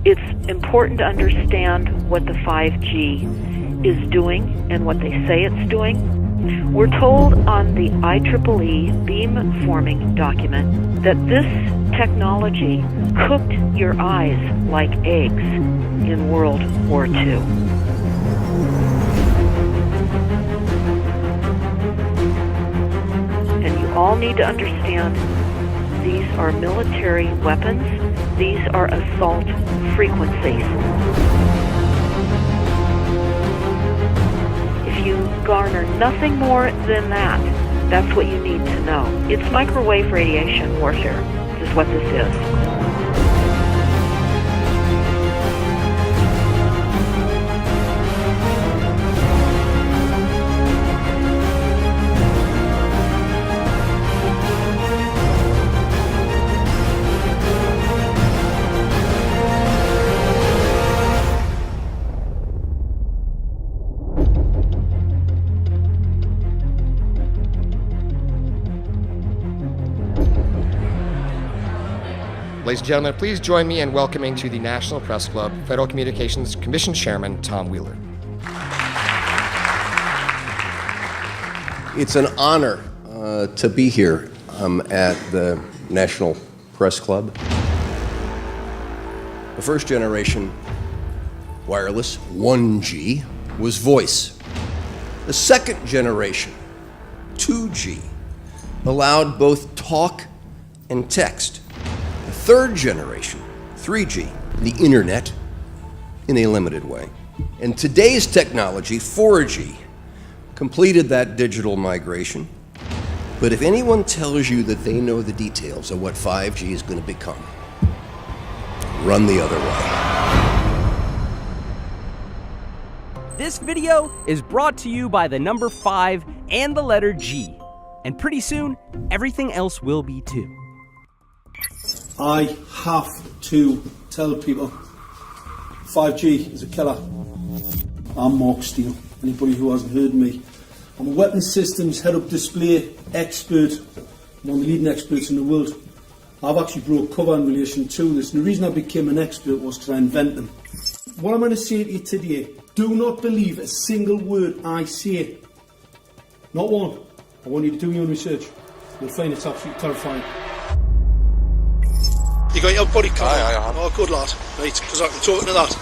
It's important to understand what the 5G is doing and what they say it's doing. We're told on the IEEE beamforming document that this technology cooked your eyes like eggs in World War II. And you all need to understand these are military weapons. These are assault frequencies. If you garner nothing more than that, that's what you need to know. It's microwave radiation warfare, is what this is. Ladies and gentlemen, please join me in welcoming to the National Press Club Federal Communications Commission Chairman Tom Wheeler. It's an honor to be here at the National Press Club. The first generation wireless, 1G, was voice. The second generation, 2G, allowed both talk and text. The third generation, 3G, the internet, in a limited way. And today's technology, 4G, completed that digital migration. But if anyone tells you that they know the details of what 5G is going to become, run the other way. This video is brought to you by the number 5 and the letter G. And pretty soon, everything else will be too. I have to tell people 5G is a killer. I'm Mark Steele. Anybody who hasn't heard me, I'm a weapons systems head-up display expert, one of the leading experts in the world. I've actually broke cover in relation to this, and the reason I became an expert was because I invented them. What I'm going to say to you today, do not believe a single word I say. Not one. I want you to do your own research. You'll find it's absolutely terrifying. You got your body cover? Aye. Oh, good lad. Right, because I can talk to that.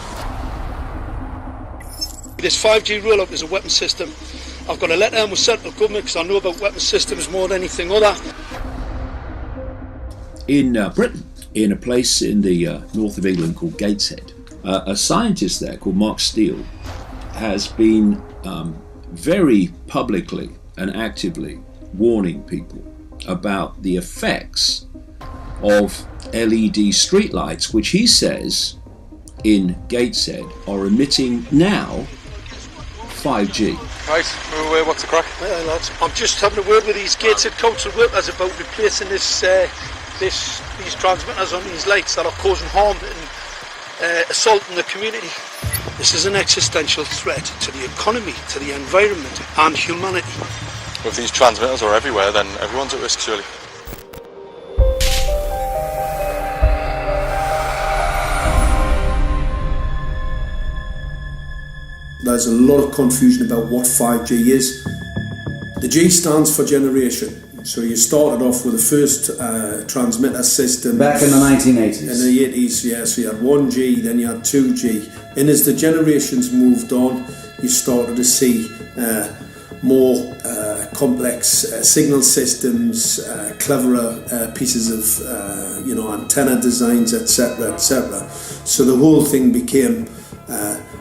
This 5G roll-up is a weapon system. I've got a letter with central government because I know about weapon systems more than anything other. In Britain, in a place in the north of England called Gateshead, a scientist there called Mark Steele has been very publicly and actively warning people about the effects of LED streetlights, which he says in Gateshead are emitting now 5G. Right, move away, what's the crack? Yeah, lads. I'm just having a word with these Gateshead council workers about replacing these transmitters on these lights that are causing harm and assaulting the community. This is an existential threat to the economy, to the environment and humanity. If these transmitters are everywhere, then everyone's at risk, surely. There's a lot of confusion about what 5G is. The G stands for generation. So you started off with the first transmitter system. Back in the 1980s. In the 80s, yeah. So you had 1G, then you had 2G. And as the generations moved on, you started to see more complex signal systems, cleverer pieces of antenna designs, etc., etc. So the whole thing became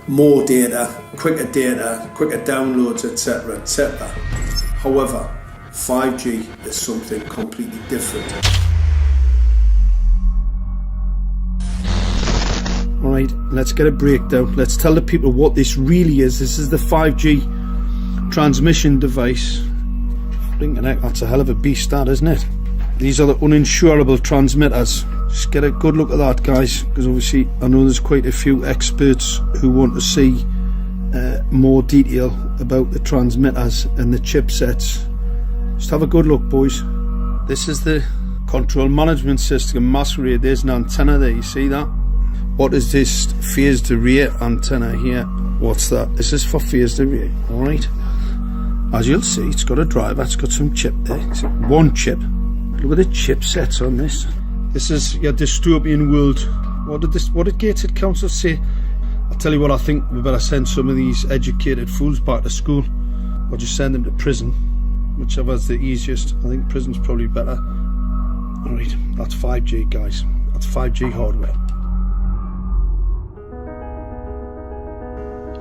more data, quicker downloads, etc., etc. However, 5G is something completely different. Alright, let's get a breakdown. Let's tell the people what this really is. This is the 5G transmission device. Blinking heck, that's a hell of a beast, that, isn't it? These are the uninsurable transmitters. Just get a good look at that, guys, because obviously I know there's quite a few experts who want to see more detail about the transmitters and the chipsets. Just have a good look, boys. This is the control management system masquerade. There's an antenna there, you see that? What is this phased array antenna here? What's that? This is for phased array, alright? As you'll see, it's got a driver, it's got some chip there. It's one chip. Look at the chipsets on this. This is your dystopian world. What did Gateshead Council say? I'll tell you what, I think we better send some of these educated fools back to school, or just send them to prison. Whichever's the easiest. I think prison's probably better. Alright, that's 5G, guys. That's 5G hardware.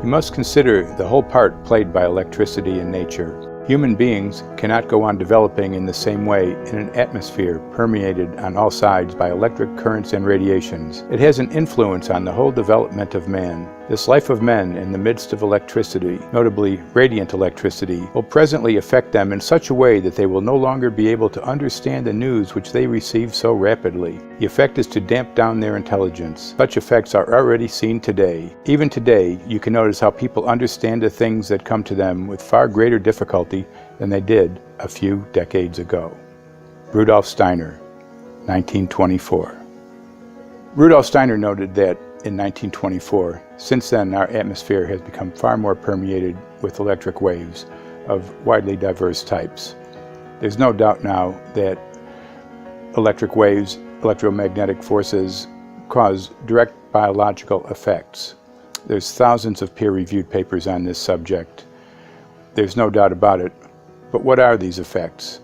You must consider the whole part played by electricity in nature. Human beings cannot go on developing in the same way in an atmosphere permeated on all sides by electric currents and radiations. It has an influence on the whole development of man. This life of men in the midst of electricity, notably radiant electricity, will presently affect them in such a way that they will no longer be able to understand the news which they receive so rapidly. The effect is to damp down their intelligence. Such effects are already seen today. Even today, you can notice how people understand the things that come to them with far greater difficulty than they did a few decades ago. Rudolf Steiner, 1924. Rudolf Steiner noted that in 1924, since then our atmosphere has become far more permeated with electric waves of widely diverse types. There's no doubt now that electric waves, electromagnetic forces, cause direct biological effects. There's thousands of peer-reviewed papers on this subject. There's no doubt about it. But what are these effects?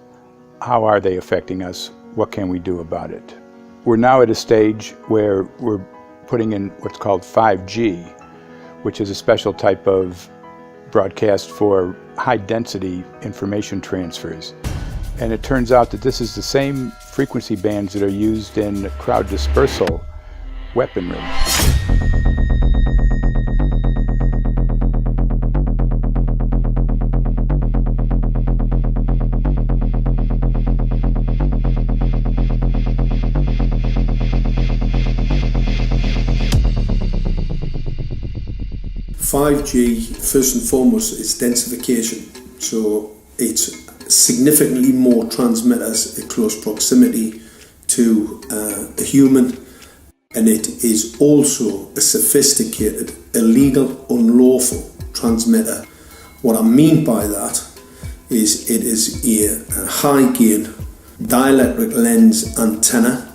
How are they affecting us? What can we do about it? We're now at a stage where we're putting in what's called 5G, which is a special type of broadcast for high-density information transfers. And it turns out that this is the same frequency bands that are used in crowd dispersal weaponry. 5G, first and foremost, is densification. So it's significantly more transmitters at close proximity to a human, and it is also a sophisticated, illegal, unlawful transmitter. What I mean by that is it is a high gain dielectric lens antenna,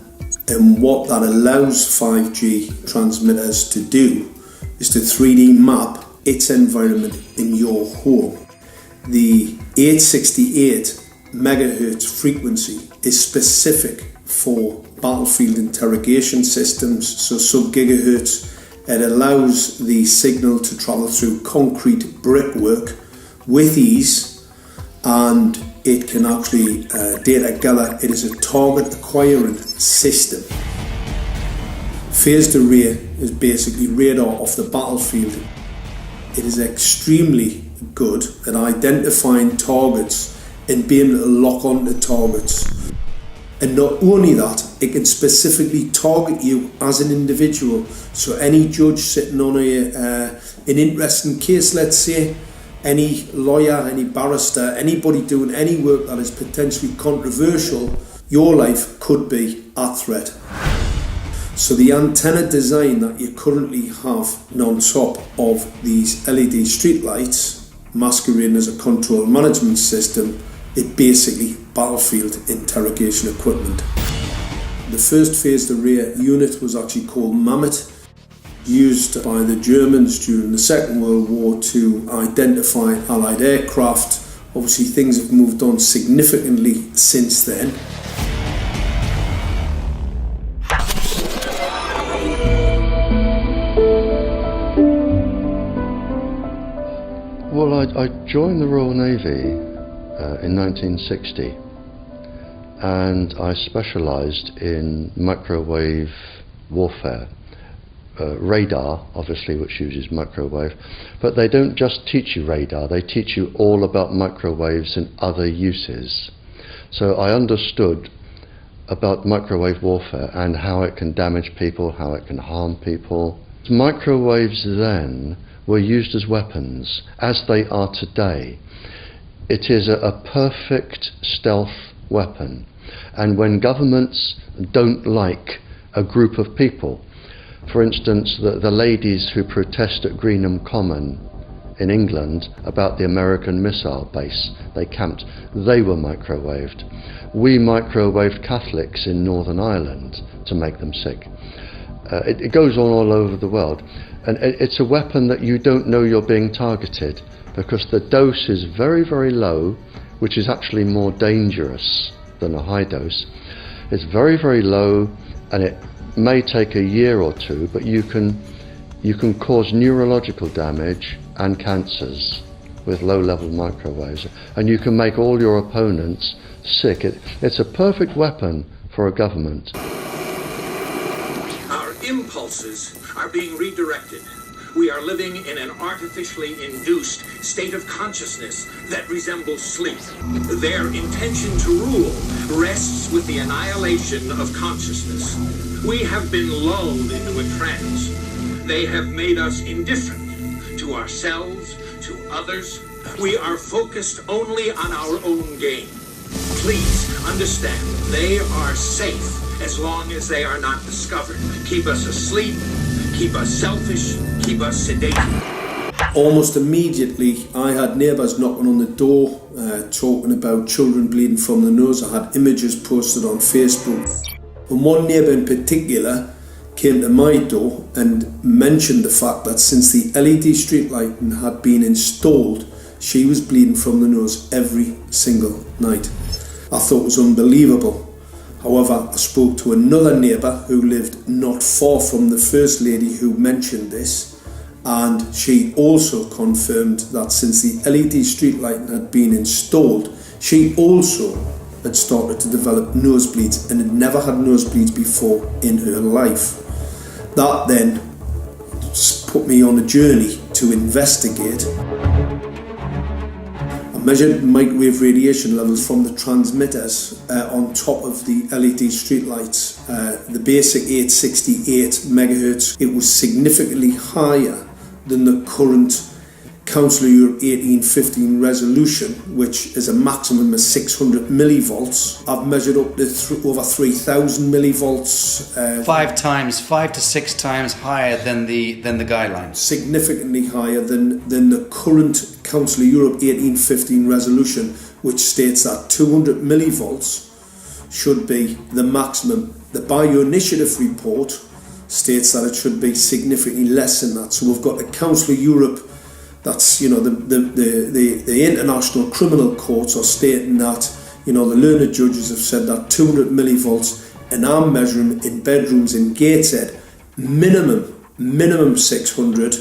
and what that allows 5G transmitters to do is to 3D map its environment in your home. The 868 megahertz frequency is specific for battlefield interrogation systems, so sub-gigahertz. It allows the signal to travel through concrete brickwork with ease, and it can actually data gather. It is a target acquiring system. Phased array is basically radar off the battlefield. It is extremely good at identifying targets and being able to lock onto targets. And not only that, it can specifically target you as an individual. So any judge sitting on an interesting case, let's say, any lawyer, any barrister, anybody doing any work that is potentially controversial, your life could be at threat. So the antenna design that you currently have on top of these LED streetlights, masquerading as a control management system, is basically battlefield interrogation equipment. The first phased array unit was actually called Mammoth, used by the Germans during the Second World War to identify Allied aircraft. Obviously things have moved on significantly since then. Well, I joined the Royal Navy in 1960, and I specialised in microwave warfare. Radar, obviously, which uses microwave, but they don't just teach you radar, they teach you all about microwaves and other uses. So I understood about microwave warfare and how it can damage people, how it can harm people. Microwaves then were used as weapons, as they are today. It is a perfect stealth weapon, and when governments don't like a group of people, For instance, the ladies who protest at Greenham Common in England about the American missile base they camped, they were microwaved. We microwaved Catholics in Northern Ireland to make them sick. It goes on all over the world, and it's a weapon that you don't know you're being targeted because the dose is very, very low, which is actually more dangerous than a high dose. It's very, very low, and it may take a year or two, but you can cause neurological damage and cancers with low-level microwaves, and you can make all your opponents sick. It's a perfect weapon for a government. Our impulses are being redirected. We are living in an artificially induced state of consciousness that resembles sleep. Their intention to rule rests with the annihilation of consciousness. We have been lulled into a trance. They have made us indifferent to ourselves, to others. We are focused only on our own gain. Please understand, they are safe as long as they are not discovered. Keep us asleep, keep us selfish, keep us sedated. Almost immediately, I had neighbours knocking on the door, talking about children bleeding from the nose. I had images posted on Facebook. And one neighbour in particular came to my door and mentioned the fact that since the LED street lighting had been installed, she was bleeding from the nose every single night. I thought it was unbelievable. However, I spoke to another neighbour who lived not far from the first lady who mentioned this, and she also confirmed that since the LED street lighting had been installed, she also had started to develop nosebleeds and had never had nosebleeds before in her life. That then put me on a journey to investigate. I measured microwave radiation levels from the transmitters on top of the LED streetlights. The basic 868 megahertz, it was significantly higher than the current Council of Europe 1815 resolution, which is a maximum of 600 millivolts. I've measured up to over 3,000 millivolts. 5 to 6 times higher than the guidelines. Significantly higher than the current Council of Europe 1815 resolution, which states that 200 millivolts should be the maximum. The Bioinitiative report states that it should be significantly less than that. So we've got the Council of Europe, that's, you know, the international criminal courts are stating that, you know, the learned judges have said that 200 millivolts, and I'm measuring in bedrooms in Gateshead, minimum 600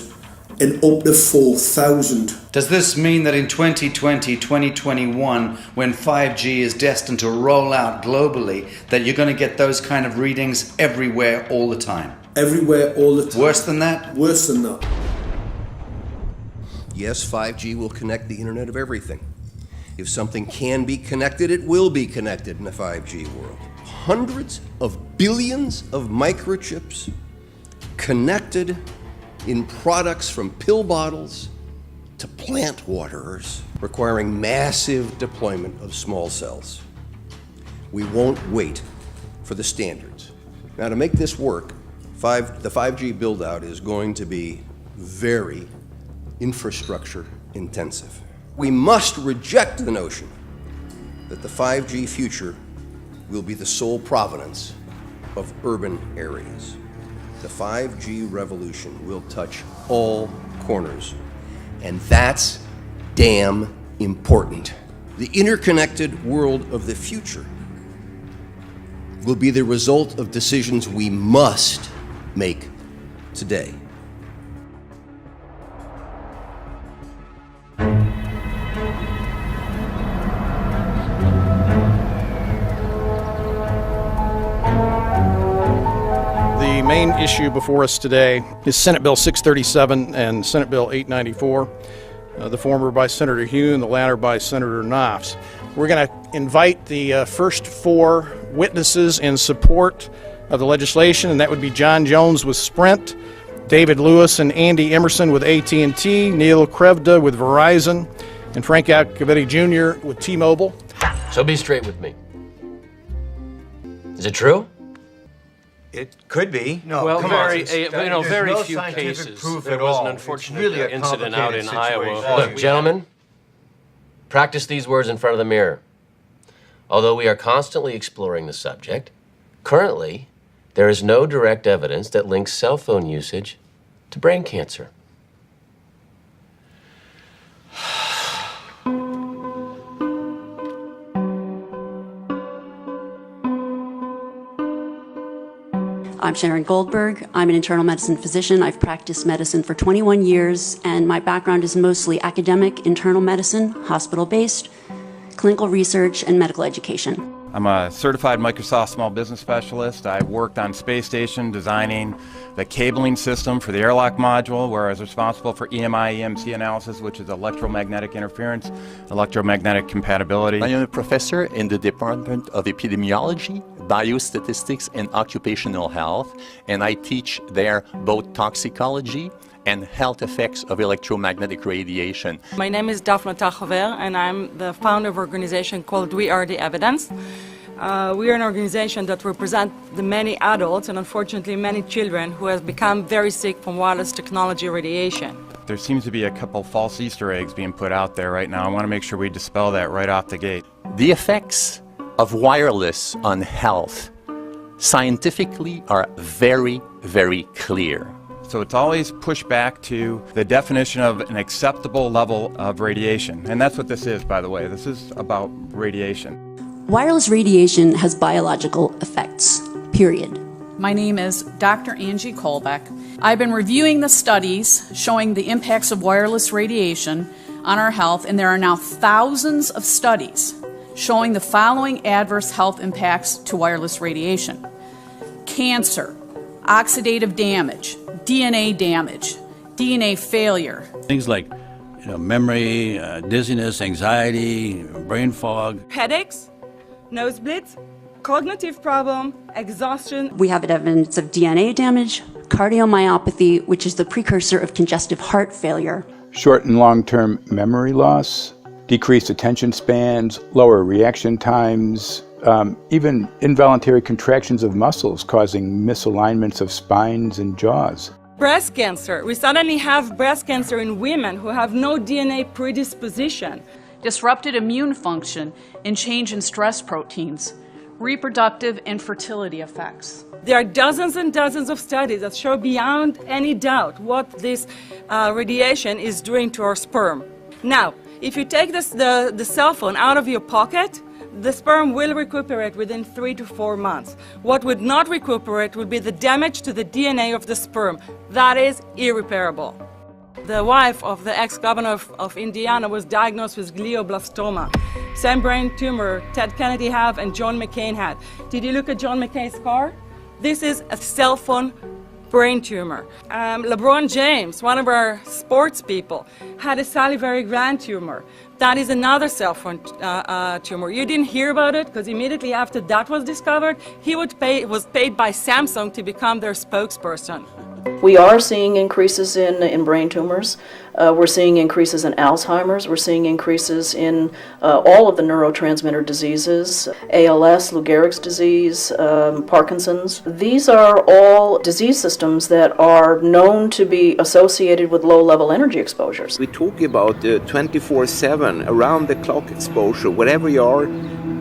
and up to 4,000. Does this mean that in 2020, 2021, when 5G is destined to roll out globally, that you're going to get those kind of readings everywhere all the time? Everywhere all the time. Worse than that? Worse than that. Yes, 5G will connect the Internet of everything. If something can be connected, it will be connected in a 5G world. Hundreds of billions of microchips connected in products from pill bottles to plant waterers, requiring massive deployment of small cells. We won't wait for the standards. Now, to make this work, the 5G build-out is going to be very infrastructure intensive. We must reject the notion that the 5G future will be the sole provenance of urban areas. The 5G revolution will touch all corners, and that's damn important. The interconnected world of the future will be the result of decisions we must make today. The main issue before us today is Senate Bill 637 and Senate Bill 894, the former by Senator Hugh and the latter by Senator Knopf. We're going to invite the first four witnesses in support of the legislation, and that would be John Jones with Sprint, David Lewis and Andy Emerson with AT&T, Neil Krevda with Verizon, and Frank Alcavetti Jr. with T-Mobile. So be straight with me. Is it true? It could be. No, well, come very, on. very no few cases. Proof There at was all. an unfortunate really a incident out in Iowa. Look, gentlemen, practice these words in front of the mirror. Although we are constantly exploring the subject, currently, there is no direct evidence that links cell phone usage to brain cancer. I'm Sharon Goldberg. I'm an internal medicine physician. I've practiced medicine for 21 years, and my background is mostly academic, internal medicine, hospital-based, clinical research, and medical education. I'm a certified Microsoft small business specialist. I worked on space station designing the cabling system for the airlock module, where I was responsible for EMI, EMC analysis, which is electromagnetic interference, electromagnetic compatibility. I am a professor in the Department of Epidemiology, Biostatistics, and Occupational Health, and I teach there both toxicology and health effects of electromagnetic radiation. My name is Daphne Tachover, and I'm the founder of an organization called We Are the Evidence. We are an organization that represents the many adults and unfortunately many children who have become very sick from wireless technology radiation. There seems to be a couple false Easter eggs being put out there right now. I want to make sure we dispel that right off the gate. The effects of wireless on health scientifically are very, very clear. So it's always pushed back to the definition of an acceptable level of radiation. And that's what this is, by the way. This is about radiation. Wireless radiation has biological effects, period. My name is Dr. Angie Kolbeck. I've been reviewing the studies showing the impacts of wireless radiation on our health, and there are now thousands of studies showing the following adverse health impacts to wireless radiation: cancer, oxidative damage, DNA damage, DNA failure. Things like memory, dizziness, anxiety, brain fog. Headaches, nosebleeds, cognitive problem, exhaustion. We have evidence of DNA damage, cardiomyopathy, which is the precursor of congestive heart failure. Short and long-term memory loss, decreased attention spans, lower reaction times, even involuntary contractions of muscles causing misalignments of spines and jaws. Breast cancer. We suddenly have breast cancer in women who have no DNA predisposition. Disrupted immune function and change in stress proteins, reproductive and fertility effects. There are dozens and dozens of studies that show beyond any doubt what this radiation is doing to our sperm. Now, if you take the cell phone out of your pocket, the sperm will recuperate within 3 to 4 months. What would not recuperate would be the damage to the DNA of the sperm. That is irreparable. The wife of the ex-governor of Indiana was diagnosed with glioblastoma. Same brain tumor Ted Kennedy had and John McCain had. Did you look at John McCain's scar? This is a cell phone brain tumor. LeBron James, one of our sports people, had a salivary gland tumor. That is another cell phone tumor. You didn't hear about it because immediately after that was discovered, he was paid by Samsung to become their spokesperson. We are seeing increases in brain tumors. We're seeing increases in Alzheimer's. We're seeing increases in all of the neurotransmitter diseases, ALS, Lou Gehrig's disease, Parkinson's. These are all disease systems that are known to be associated with low-level energy exposures. We talk about 24/7, around-the-clock exposure, wherever you are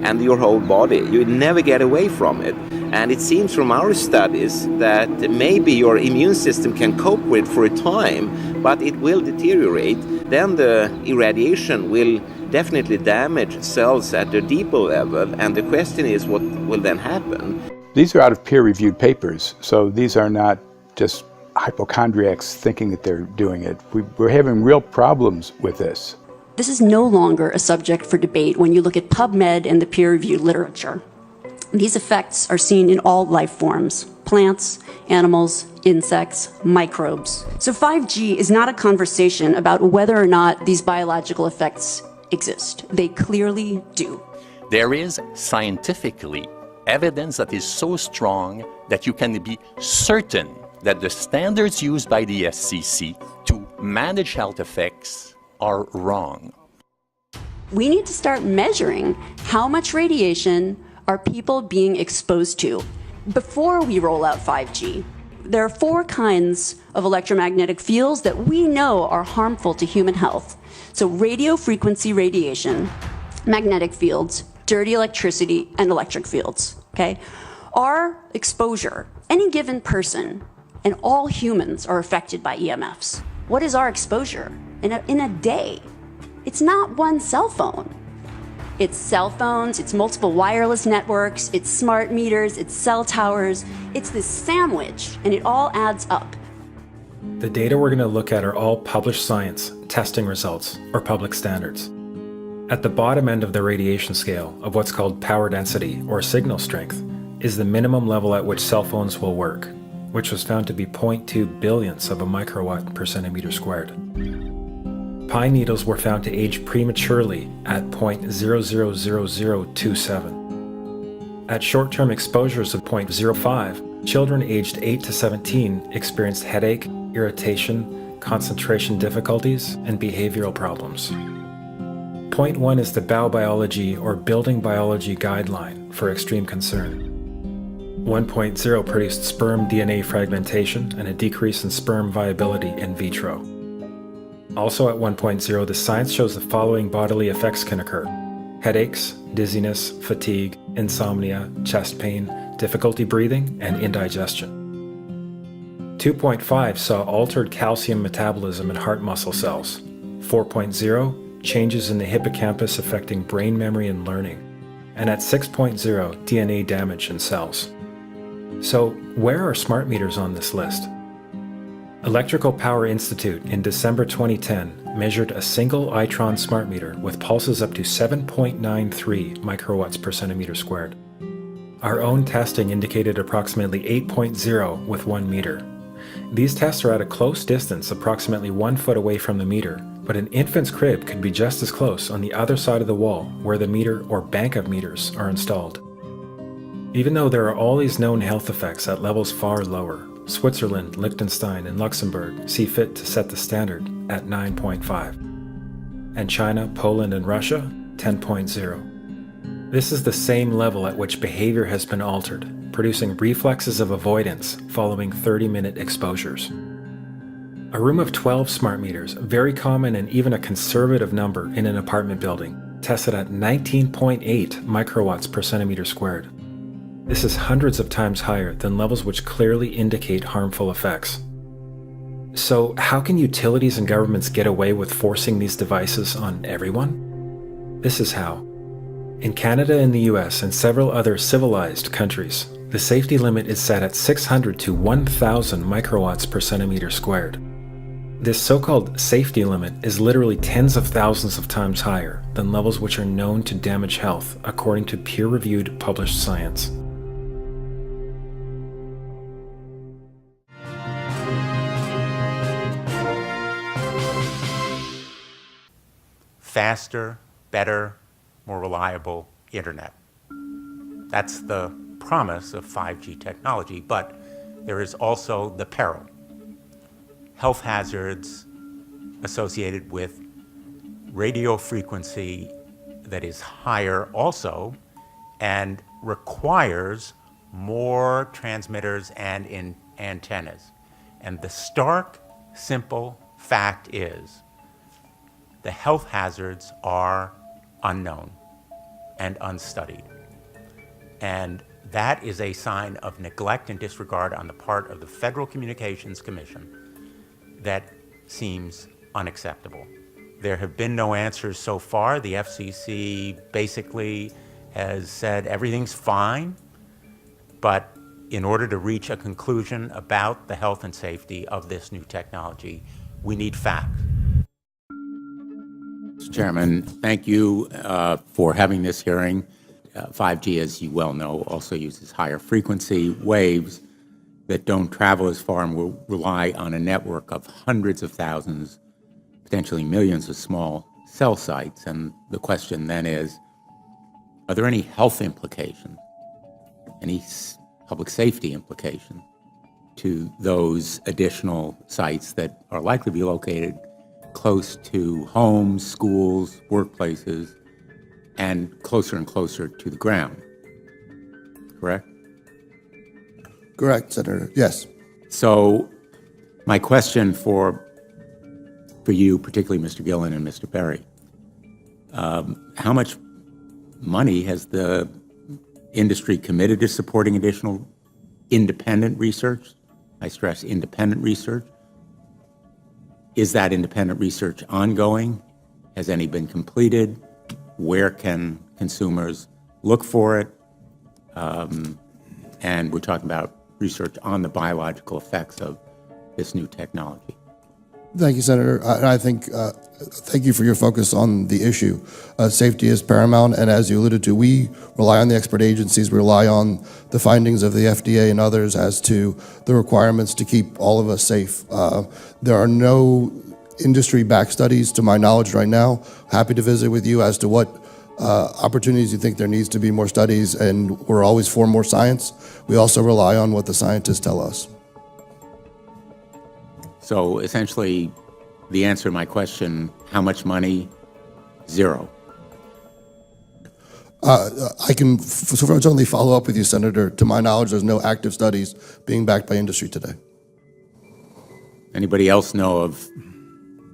and your whole body. You never get away from it. And it seems from our studies that maybe your immune system can cope with for a time, but it will deteriorate. Then the irradiation will definitely damage cells at a deeper level, and the question is what will then happen? These are out of peer-reviewed papers, so these are not just hypochondriacs thinking that they're doing it. We're having real problems with this. This is no longer a subject for debate when you look at PubMed and the peer-reviewed literature. These effects are seen in all life forms: plants, animals, insects, microbes. So 5G is not a conversation about whether or not these biological effects exist. They clearly do. There is scientifically evidence that is so strong that you can be certain that the standards used by the SCC to manage health effects are wrong. We need to start measuring how much radiation are people being exposed to. before we roll out 5G, there are 4 kinds of electromagnetic fields that we know are harmful to human health. So radio frequency radiation, magnetic fields, dirty electricity, and electric fields, okay? Our exposure, any given person, and all humans are affected by EMFs. What is our exposure in a day? It's not one cell phone. It's cell phones, it's multiple wireless networks, it's smart meters, it's cell towers. It's this sandwich, and it all adds up. The data we're going to look at are all published science, testing results, or public standards. At the bottom end of the radiation scale of what's called power density, or signal strength, is the minimum level at which cell phones will work, which was found to be 0.2 billionths of a microwatt per centimeter squared. Pine needles were found to age prematurely at 0.000027. At short-term exposures of 0.05, children aged 8 to 17 experienced headache, irritation, concentration difficulties, and behavioral problems. 0.1 is the Bow Biology or Building Biology Guideline for extreme concern. 1.0 produced sperm DNA fragmentation and a decrease in sperm viability in vitro. Also at 1.0, the science shows the following bodily effects can occur: headaches, dizziness, fatigue, insomnia, chest pain, difficulty breathing, and indigestion. 2.5 saw altered calcium metabolism in heart muscle cells. 4.0, changes in the hippocampus affecting brain memory and learning. And at 6.0, DNA damage in cells. So, where are smart meters on this list? Electrical Power Institute in December 2010 measured a single Itron smart meter with pulses up to 7.93 microwatts per centimeter squared. Our own testing indicated approximately 8.0 with 1 meter. These tests are at a close distance, approximately 1 foot away from the meter, but an infant's crib could be just as close on the other side of the wall where the meter or bank of meters are installed. Even though there are all these known health effects at levels far lower, Switzerland, Liechtenstein, and Luxembourg see fit to set the standard at 9.5. And China, Poland, and Russia, 10.0. This is the same level at which behavior has been altered, producing reflexes of avoidance following 30-minute exposures. A room of 12 smart meters, very common and even a conservative number in an apartment building, tested at 19.8 microwatts per centimeter squared. This is hundreds of times higher than levels which clearly indicate harmful effects. So, how can utilities and governments get away with forcing these devices on everyone? This is how. In Canada and the US and several other civilized countries, the safety limit is set at 600 to 1,000 microwatts per centimeter squared. This so-called safety limit is literally tens of thousands of times higher than levels which are known to damage health according to peer-reviewed published science. Faster, better, more reliable internet. That's the promise of 5G technology, but there is also the peril. Health hazards associated with radio frequency that is higher also and requires more transmitters and antennas. And the stark, simple fact is the health hazards are unknown and unstudied. And that is a sign of neglect and disregard on the part of the Federal Communications Commission that seems unacceptable. There have been no answers so far. The FCC basically has said everything's fine, but in order to reach a conclusion about the health and safety of this new technology, we need facts. Mr. Chairman, thank you for having this hearing. 5G, as you well know, also uses higher frequency waves that don't travel as far and will rely on a network of hundreds of thousands, potentially millions of small cell sites. And the question then is, are there any health implications, any public safety implications to those additional sites that are likely to be located close to homes, schools, workplaces, and closer to the ground, correct? correct, Senator. Yes. So my question for you, particularly Mr. Gillen and Mr. Perry, how much money has the industry committed to supporting additional independent research? I stress independent research. Is that independent research ongoing? Has any been completed? Where can consumers look for it? And we're talking about research on the biological effects of this new technology. Thank you, Senator. I think, thank you for your focus on the issue. Safety is paramount, and as you alluded to, we rely on the expert agencies, we rely on the findings of the FDA and others as to the requirements to keep all of us safe. There are no industry-backed studies, to my knowledge right now. Happy to visit with you as to what opportunities you think there needs to be more studies, and we're always for more science. We also rely on what the scientists tell us. So essentially, the answer to my question, how much money? Zero. I can certainly follow up with you, Senator. To my knowledge, there's no active studies being backed by industry today. Anybody else know of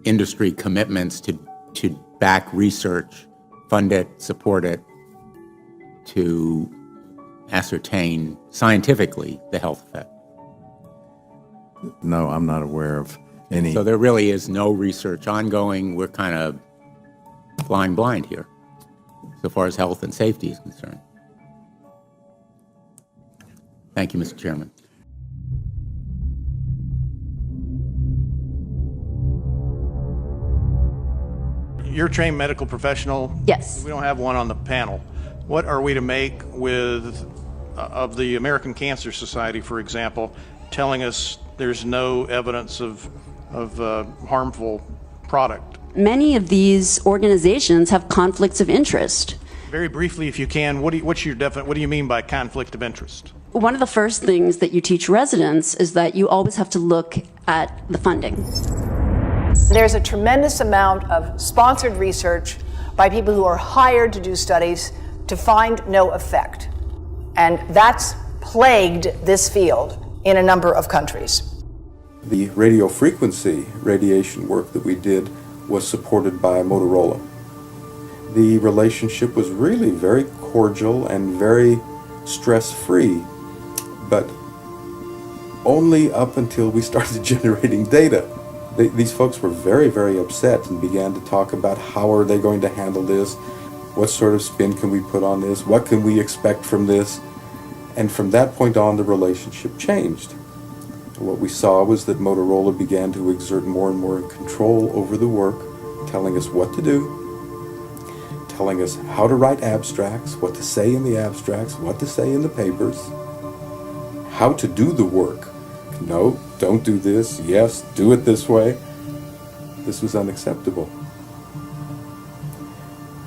industry commitments to back research, fund it, support it, to ascertain scientifically the health effect? No, I'm not aware of any. So there really is no research ongoing. We're kind of flying blind here, so far as health and safety is concerned. Thank you, Mr. Chairman. You're a trained medical professional. Yes. We don't have one on the panel. What are we to make of the American Cancer Society, for example, telling us there's no evidence of harmful product? Many of these organizations have conflicts of interest. Very briefly, if you can, what do you mean by conflict of interest? One of the first things that you teach residents is that you always have to look at the funding. There's a tremendous amount of sponsored research by people who are hired to do studies to find no effect. And that's plagued this field in a number of countries. The radio frequency radiation work that we did was supported by Motorola. The relationship was really very cordial and very stress-free, but only up until we started generating data. These folks were very, very upset and began to talk about how are they going to handle this, what sort of spin can we put on this, what can we expect from this, and from that point on the relationship changed. What we saw was that Motorola began to exert more and more control over the work, telling us what to do, telling us how to write abstracts, what to say in the abstracts, what to say in the papers, how to do the work. No, don't do this. Yes, do it this way. This was unacceptable.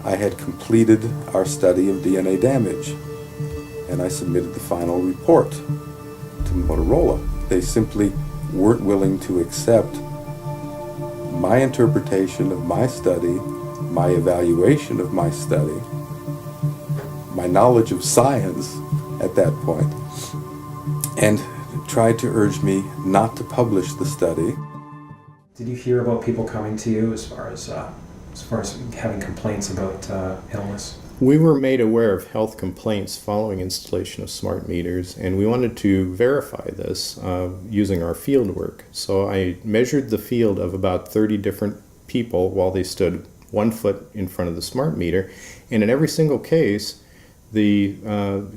I had completed our study of DNA damage, and I submitted the final report to Motorola. They simply weren't willing to accept my interpretation of my study, my evaluation of my study, my knowledge of science at that point, and tried to urge me not to publish the study. Did you hear about people coming to you as far as having complaints about illness? We were made aware of health complaints following installation of smart meters, and we wanted to verify this using our field work. So I measured the field of about 30 different people while they stood 1 foot in front of the smart meter, and in every single case, the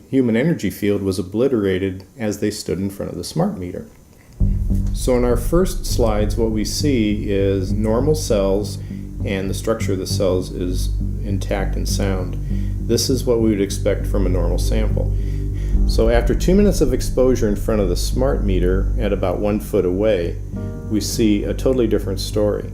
human energy field was obliterated as they stood in front of the smart meter. So in our first slides, what we see is normal cells, and the structure of the cells is intact and sound. This is what we would expect from a normal sample. So after 2 minutes of exposure in front of the smart meter at about 1 foot away, we see a totally different story.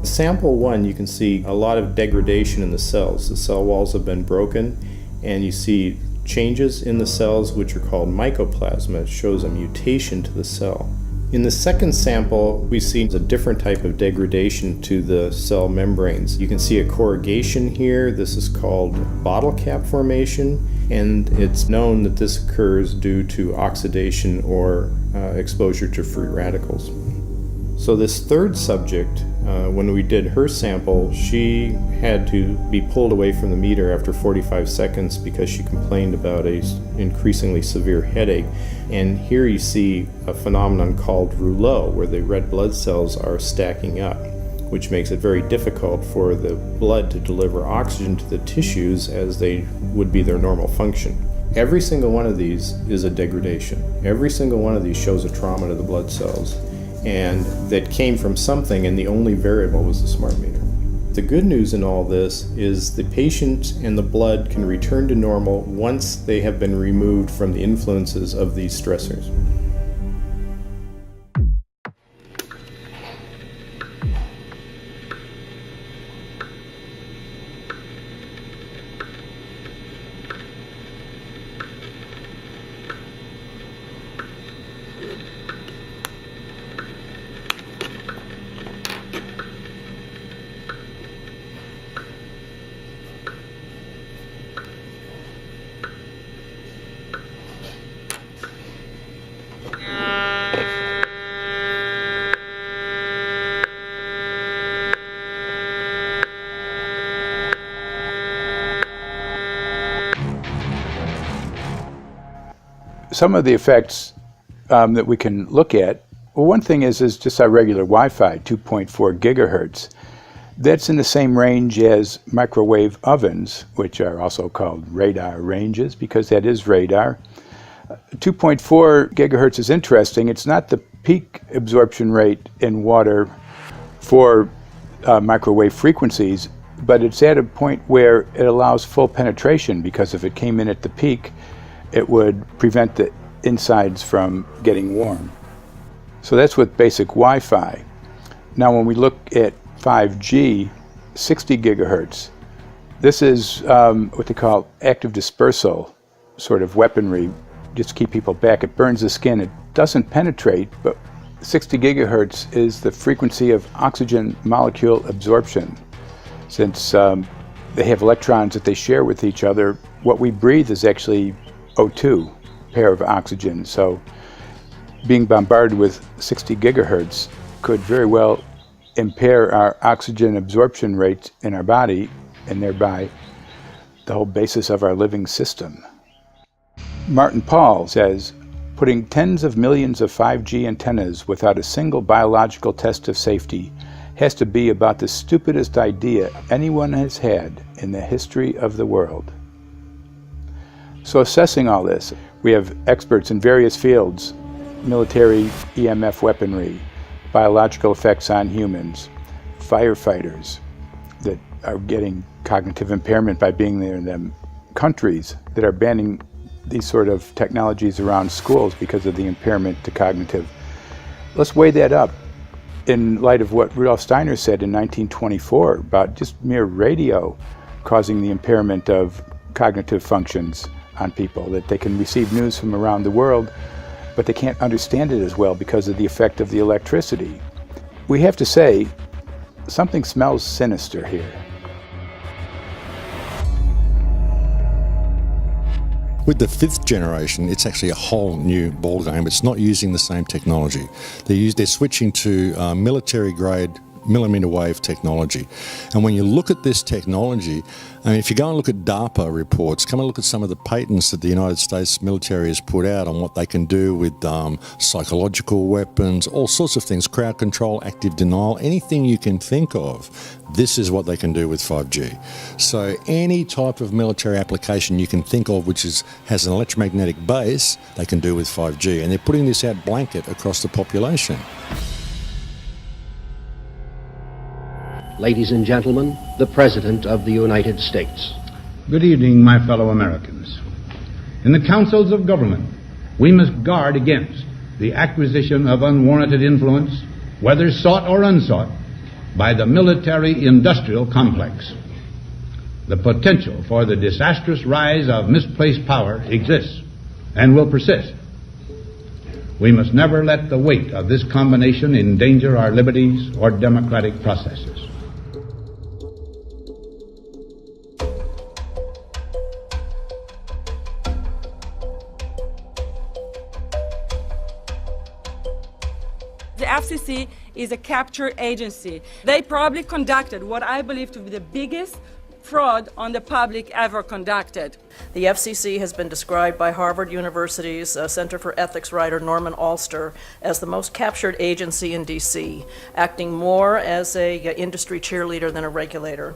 Sample 1, you can see a lot of degradation in the cells. The cell walls have been broken, and you see changes in the cells which are called mycoplasma. It shows a mutation to the cell. In the second sample, we see a different type of degradation to the cell membranes. You can see a corrugation here. This is called bottle cap formation, and it's known that this occurs due to oxidation or exposure to free radicals. So this third subject, when we did her sample, she had to be pulled away from the meter after 45 seconds because she complained about an increasingly severe headache. And here you see a phenomenon called rouleau, where the red blood cells are stacking up, which makes it very difficult for the blood to deliver oxygen to the tissues as they would be their normal function. Every single one of these is a degradation. Every single one of these shows a trauma to the blood cells, and that came from something, and the only variable was the smart meter. The good news in all this is the patient and the blood can return to normal once they have been removed from the influences of these stressors. Some of the effects that we can look at, well, one thing is just our regular Wi-Fi, 2.4 gigahertz. That's in the same range as microwave ovens, which are also called radar ranges, because that is radar. 2.4 gigahertz is interesting. It's not the peak absorption rate in water for microwave frequencies, but it's at a point where it allows full penetration, because if it came in at the peak, it would prevent the insides from getting warm. So that's with basic Wi-Fi. Now when we look at 5G, 60 gigahertz, this is what they call active dispersal sort of weaponry, just to keep people back. It burns the skin. It doesn't penetrate, but 60 gigahertz is the frequency of oxygen molecule absorption. Since they have electrons that they share with each other, what we breathe is actually O2, pair of oxygen. So being bombarded with 60 gigahertz could very well impair our oxygen absorption rates in our body, and thereby the whole basis of our living system. Martin Pall says, putting tens of millions of 5G antennas without a single biological test of safety has to be about the stupidest idea anyone has had in the history of the world. So assessing all this, we have experts in various fields: military EMF weaponry, biological effects on humans, firefighters that are getting cognitive impairment by being there in them, countries that are banning these sort of technologies around schools because of the impairment to cognitive. Let's weigh that up in light of what Rudolf Steiner said in 1924 about just mere radio causing the impairment of cognitive functions on people, that they can receive news from around the world, but they can't understand it as well because of the effect of the electricity. We have to say, something smells sinister here. With the 5th generation, it's actually a whole new ballgame. It's not using the same technology. They're switching to military-grade millimeter wave technology. And when you look at this technology, I mean, if you go and look at DARPA reports, come and look at some of the patents that the United States military has put out on what they can do with psychological weapons, all sorts of things, crowd control, active denial, anything you can think of, this is what they can do with 5G. So any type of military application you can think of which has an electromagnetic base, they can do with 5G. And they're putting this out blanket across the population. Ladies and gentlemen, the President of the United States. Good evening, my fellow Americans. In the councils of government, we must guard against the acquisition of unwarranted influence, whether sought or unsought, by the military-industrial complex. The potential for the disastrous rise of misplaced power exists and will persist. We must never let the weight of this combination endanger our liberties or democratic processes. The FCC is a capture agency. They probably conducted what I believe to be the biggest fraud on the public ever conducted. The FCC has been described by Harvard University's Center for Ethics writer Norman Alster as the most captured agency in D.C., acting more as an industry cheerleader than a regulator.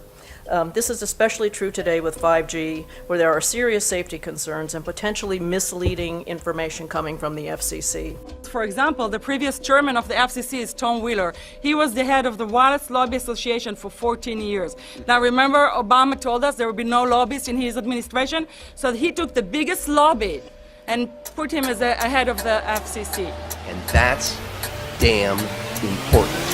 This is especially true today with 5G, where there are serious safety concerns and potentially misleading information coming from the FCC. For example, the previous chairman of the FCC is Tom Wheeler. He was the head of the Wireless Lobby Association for 14 years. Now remember, Obama told us there would be no lobbyists in his administration, so he took the biggest lobby and put him as a head of the FCC. And that's damn important.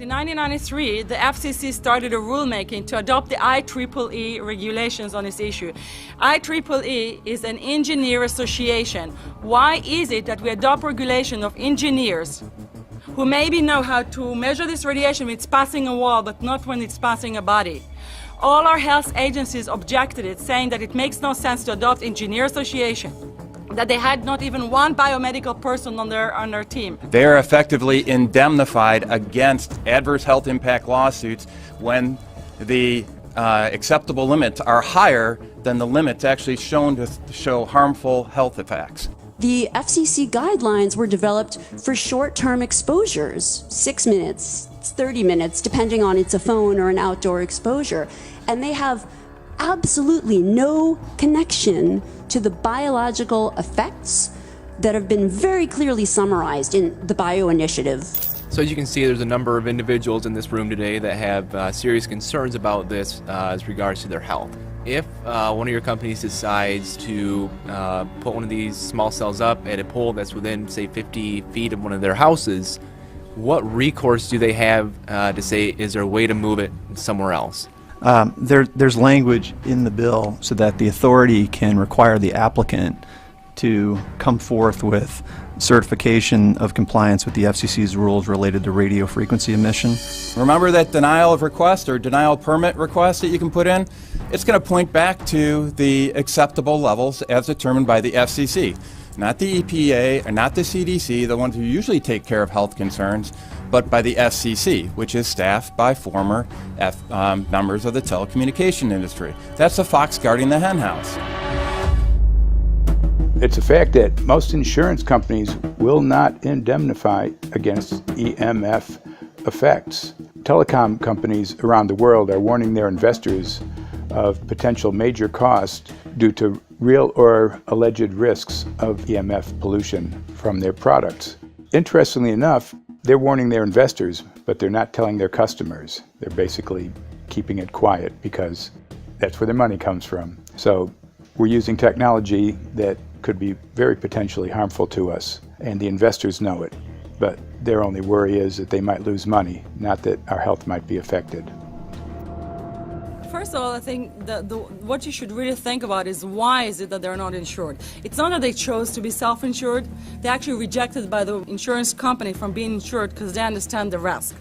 In 1993, the FCC started a rulemaking to adopt the IEEE regulations on this issue. IEEE is an engineer association. Why is it that we adopt regulation of engineers who maybe know how to measure this radiation when it's passing a wall, but not when it's passing a body? All our health agencies objected it, saying that it makes no sense to adopt engineer association, that they had not even one biomedical person on their team. They are effectively indemnified against adverse health impact lawsuits when the acceptable limits are higher than the limits actually shown to show harmful health effects. The FCC guidelines were developed for short-term exposures, 6 minutes, 30 minutes, depending on it's a phone or an outdoor exposure. And they have absolutely no connection to the biological effects that have been very clearly summarized in the Bio Initiative. So as you can see, there's a number of individuals in this room today that have serious concerns about this as regards to their health. If one of your companies decides to put one of these small cells up at a pole that's within, say, 50 feet of one of their houses, what recourse do they have to say, is there a way to move it somewhere else? There's language in the bill so that the authority can require the applicant to come forth with certification of compliance with the FCC's rules related to radio frequency emission. Remember that denial of request or denial of permit request that you can put in? It's going to point back to the acceptable levels as determined by the FCC, not the EPA or not the CDC, the ones who usually take care of health concerns, but by the FCC, which is staffed by former members of the telecommunication industry. That's the fox guarding the henhouse. It's a fact that most insurance companies will not indemnify against EMF effects. Telecom companies around the world are warning their investors of potential major costs due to real or alleged risks of EMF pollution from their products. Interestingly enough, they're warning their investors, but they're not telling their customers. They're basically keeping it quiet because that's where their money comes from. So we're using technology that could be very potentially harmful to us, and the investors know it. But their only worry is that they might lose money, not that our health might be affected. First of all, I think what you should really think about is why is it that they're not insured? It's not that they chose to be self-insured. They actually rejected by the insurance company from being insured because they understand the risk.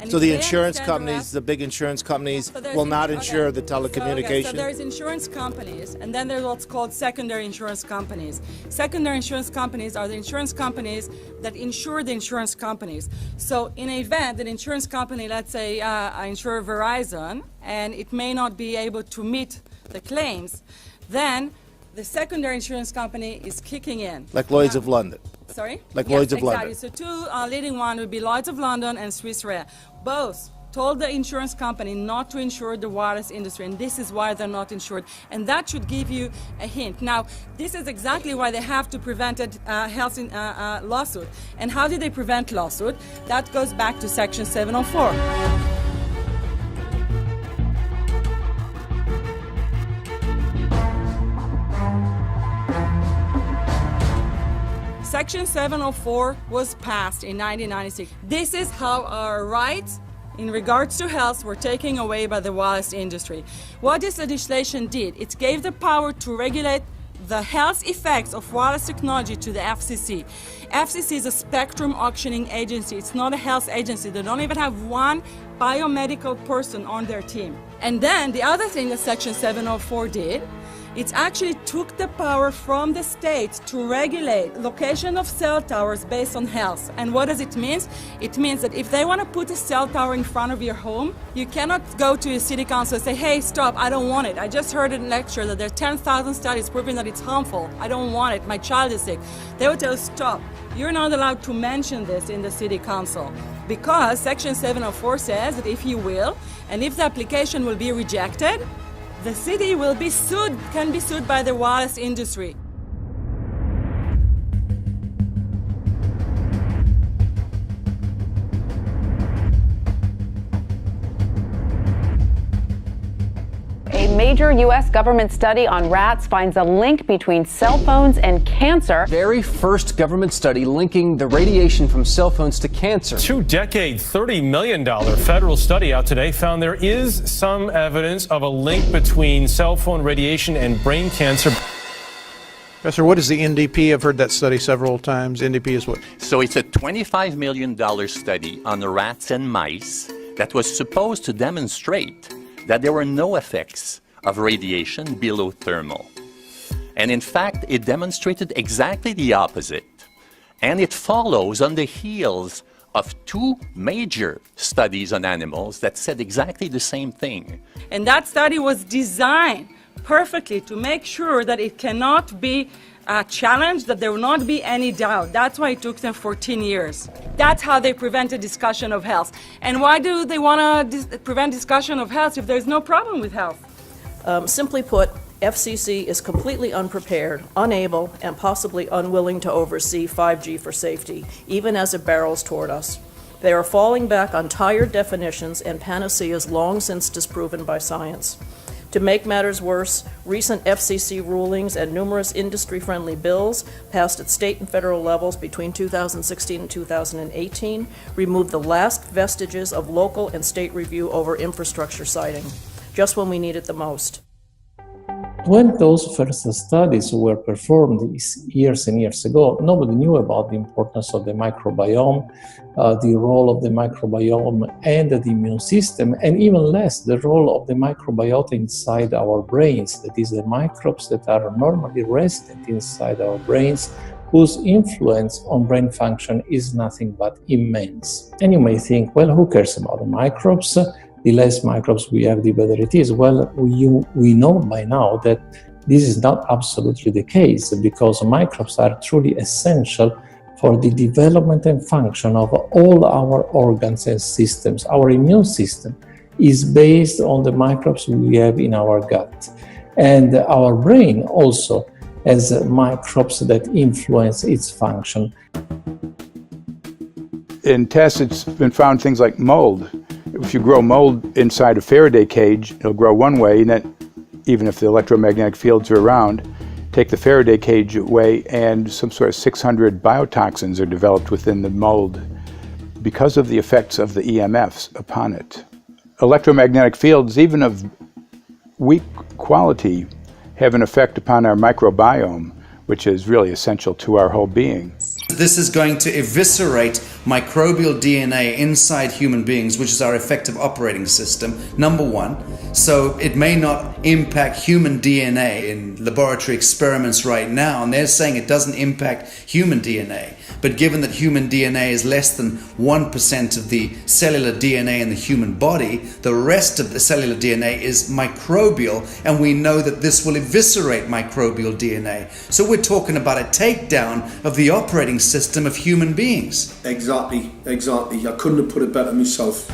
So the insurance companies, the big insurance companies, will not insure the telecommunications? So there's insurance companies, and then there's what's called secondary insurance companies. Secondary insurance companies are the insurance companies that insure the insurance companies. So in an event, an insurance company, let's say I insure Verizon, and it may not be able to meet the claims, then the secondary insurance company is kicking in. Like Lloyd's of London? Sorry? Like yes, Lloyd's of exactly. London? So two leading ones would be Lloyd's of London and Swiss Re. Both told the insurance company not to insure the wireless industry, and this is why they're not insured. And that should give you a hint. Now, this is exactly why they have to prevent a health lawsuit. And how do they prevent lawsuit? That goes back to Section 704. Section 704 was passed in 1996. This is how our rights in regards to health were taken away by the wireless industry. What this legislation did, it gave the power to regulate the health effects of wireless technology to the FCC. FCC is a spectrum auctioning agency. It's not a health agency. They don't even have one biomedical person on their team. And then the other thing that Section 704 did, It actually took the power from the state to regulate location of cell towers based on health. And what does it mean? It means that if they want to put a cell tower in front of your home, you cannot go to your city council and say, hey, stop, I don't want it. I just heard in a lecture that there are 10,000 studies proving that it's harmful. I don't want it. My child is sick. They will tell you, stop. You're not allowed to mention this in the city council because Section 704 says that if you will, and if the application will be rejected, the city will be sued, can be sued by the wireless industry. A major U.S. government study on rats finds a link between cell phones and cancer. Very first government study linking the radiation from cell phones to cancer. Two-decade, $30 million federal study out today found there is some evidence of a link between cell phone radiation and brain cancer. Professor, what is the NDP? I've heard that study several times. NDP is what? So it's a $25 million study on rats and mice that was supposed to demonstrate that there were no effects of radiation below thermal. And in fact, it demonstrated exactly the opposite. And it follows on the heels of two major studies on animals that said exactly the same thing. And that study was designed perfectly to make sure that it cannot be challenged, that there will not be any doubt. That's why it took them 14 years. That's how they prevented discussion of health. And why do they want to prevent discussion of health if there's no problem with health? Simply put, FCC is completely unprepared, unable, and possibly unwilling to oversee 5G for safety, even as it barrels toward us. They are falling back on tired definitions and panaceas long since disproven by science. To make matters worse, recent FCC rulings and numerous industry-friendly bills passed at state and federal levels between 2016 and 2018 removed the last vestiges of local and state review over infrastructure siting, just when we need it the most. When those first studies were performed years and years ago, nobody knew about the importance of the microbiome, the role of the microbiome and the immune system, and even less the role of the microbiota inside our brains, that is, the microbes that are normally resident inside our brains, whose influence on brain function is nothing but immense. And you may think, well, who cares about the microbes? The less microbes we have, the better it is. Well, we know by now that this is not absolutely the case, because microbes are truly essential for the development and function of all our organs and systems. Our immune system is based on the microbes we have in our gut. And our brain also has microbes that influence its function. In tests, it's been found things like mold. If you grow mold inside a Faraday cage, it'll grow one way, and then even if the electromagnetic fields are around, take the Faraday cage away and some sort of 600 biotoxins are developed within the mold because of the effects of the EMFs upon it. Electromagnetic fields, even of weak quality, have an effect upon our microbiome, which is really essential to our whole being. This is going to eviscerate microbial DNA inside human beings, which is our effective operating system, number one. So it may not impact human DNA in laboratory experiments right now, and they're saying it doesn't impact human DNA. But given that human DNA is less than 1% of the cellular DNA in the human body, the rest of the cellular DNA is microbial, and we know that this will eviscerate microbial DNA. So we're talking about a takedown of the operating system of human beings. Exactly. I couldn't have put it better myself.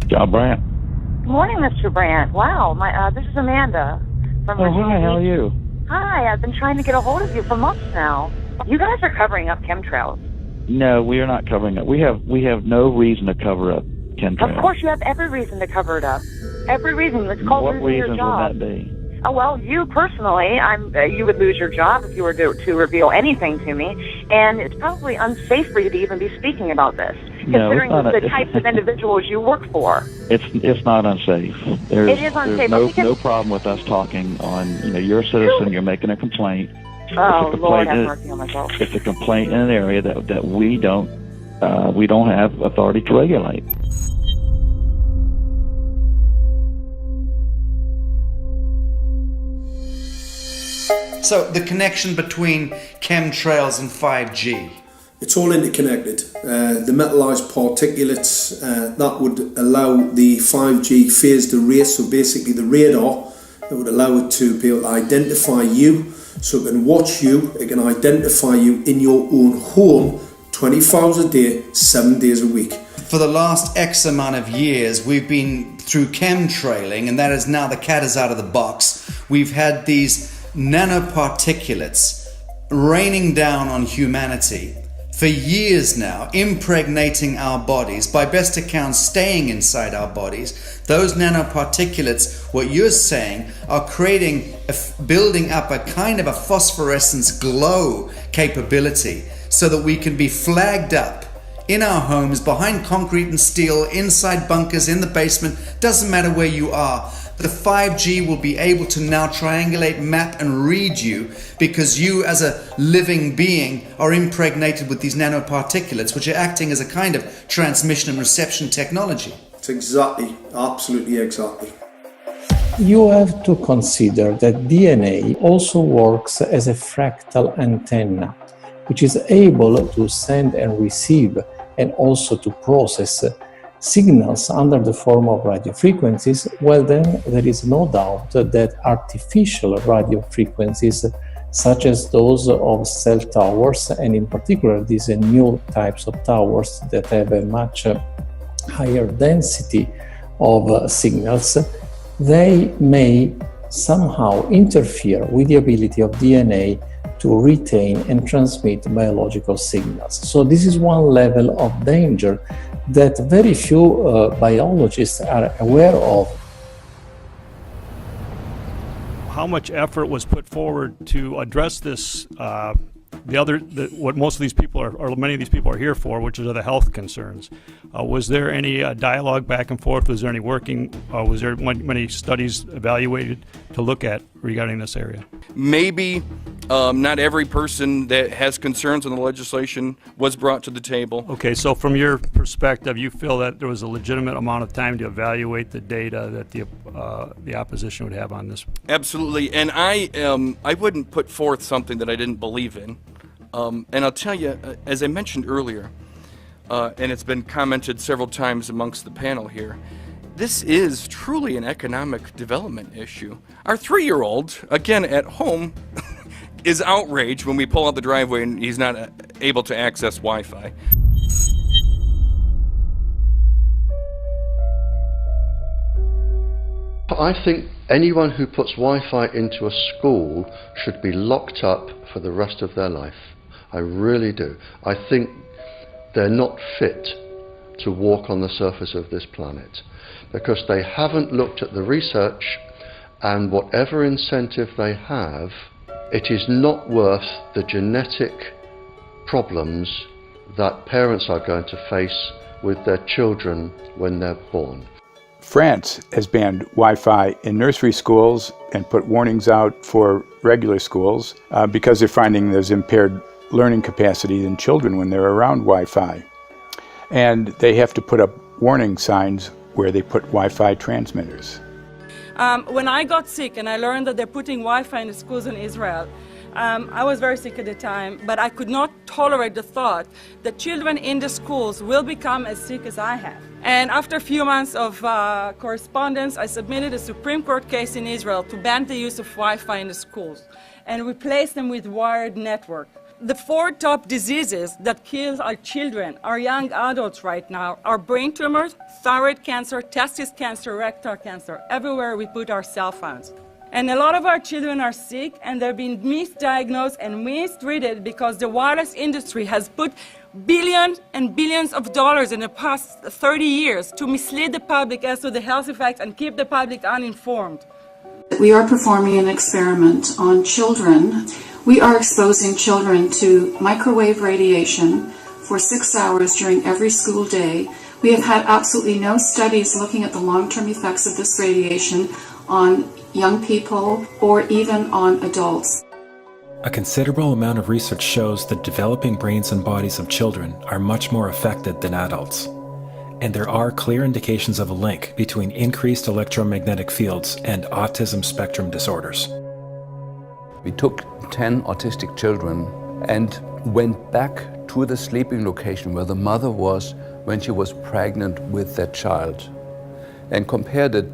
John Brandt. Good morning, Mr. Brandt. Wow, this is Amanda from Virginia. Hi, how are you? Hi, I've been trying to get a hold of you for months now. You guys are covering up chemtrails. No, we are not covering it. We have no reason to cover up chemtrails. Of course, you have every reason to cover it up. Every reason. It's called losing your job. What reasons would that be? Oh, well, you personally, you would lose your job if you were to reveal anything to me, and it's probably unsafe for you to even be speaking about this, considering the types of individuals you work for. It's not unsafe. It is unsafe. There's no problem with us talking on, you're a citizen, you're making a complaint. Oh, Lord have mercy on my soul. It's a complaint in an area that we don't have authority to regulate. So the connection between chemtrails and 5G. It's all interconnected. The metallized particulates that would allow the 5G phased array, so basically the radar, that would allow it to be able to identify you, so it can watch you, it can identify you in your own home 24 hours a day, 7 days a week. For the last X amount of years, we've been through chemtrailing, and that is now the cat is out of the box. We've had these nanoparticulates raining down on humanity for years now, impregnating our bodies, by best accounts staying inside our bodies. Those nanoparticulates, what you're saying, are building up a kind of a phosphorescence glow capability so that we can be flagged up in our homes, behind concrete and steel, inside bunkers, in the basement, doesn't matter where you are. The 5G will be able to now triangulate, map and read you, because you as a living being are impregnated with these nanoparticulates, which are acting as a kind of transmission and reception technology. It's exactly, absolutely exactly. You have to consider that DNA also works as a fractal antenna, which is able to send and receive and also to process signals under the form of radio frequencies. Well, then there is no doubt that artificial radio frequencies, such as those of cell towers, and in particular these new types of towers that have a much higher density of signals, they may somehow interfere with the ability of DNA to retain and transmit biological signals. So this is one level of danger that very few biologists are aware of. How much effort was put forward to address this, what most of these people are, or many of these people are here for, which are the health concerns? Was there any dialogue back and forth? Was there any working? Was there many studies evaluated to look at regarding this area? Maybe not every person that has concerns on the legislation was brought to the table. Okay, so from your perspective, you feel that there was a legitimate amount of time to evaluate the data that the opposition would have on this? Absolutely, and I wouldn't put forth something that I didn't believe in. And I'll tell you, as I mentioned earlier, and it's been commented several times amongst the panel here, this is truly an economic development issue. Our 3-year-old, again at home, is outraged when we pull out the driveway and he's not able to access Wi-Fi. I think anyone who puts Wi-Fi into a school should be locked up for the rest of their life. I really do. I think they're not fit to walk on the surface of this planet because they haven't looked at the research, and whatever incentive they have, it is not worth the genetic problems that parents are going to face with their children when they're born. France has banned Wi-Fi in nursery schools and put warnings out for regular schools because they're finding there's impaired learning capacity in children when they're around Wi-Fi. And they have to put up warning signs where they put Wi-Fi transmitters. When I got sick and I learned that they're putting Wi-Fi in the schools in Israel, I was very sick at the time, but I could not tolerate the thought that children in the schools will become as sick as I have. And after a few months of correspondence, I submitted a Supreme Court case in Israel to ban the use of Wi-Fi in the schools and replace them with wired network. The 4 top diseases that kill our children, our young adults right now, are brain tumors, thyroid cancer, testis cancer, rectal cancer, everywhere we put our cell phones. And a lot of our children are sick and they're being misdiagnosed and mistreated because the wireless industry has put billions and billions of dollars in the past 30 years to mislead the public as to the health effects and keep the public uninformed. We are performing an experiment on children. We are exposing children to microwave radiation for 6 hours during every school day. We have had absolutely no studies looking at the long-term effects of this radiation on young people or even on adults. A considerable amount of research shows that developing brains and bodies of children are much more affected than adults. And there are clear indications of a link between increased electromagnetic fields and autism spectrum disorders. We took 10 autistic children and went back to the sleeping location where the mother was when she was pregnant with that child and compared it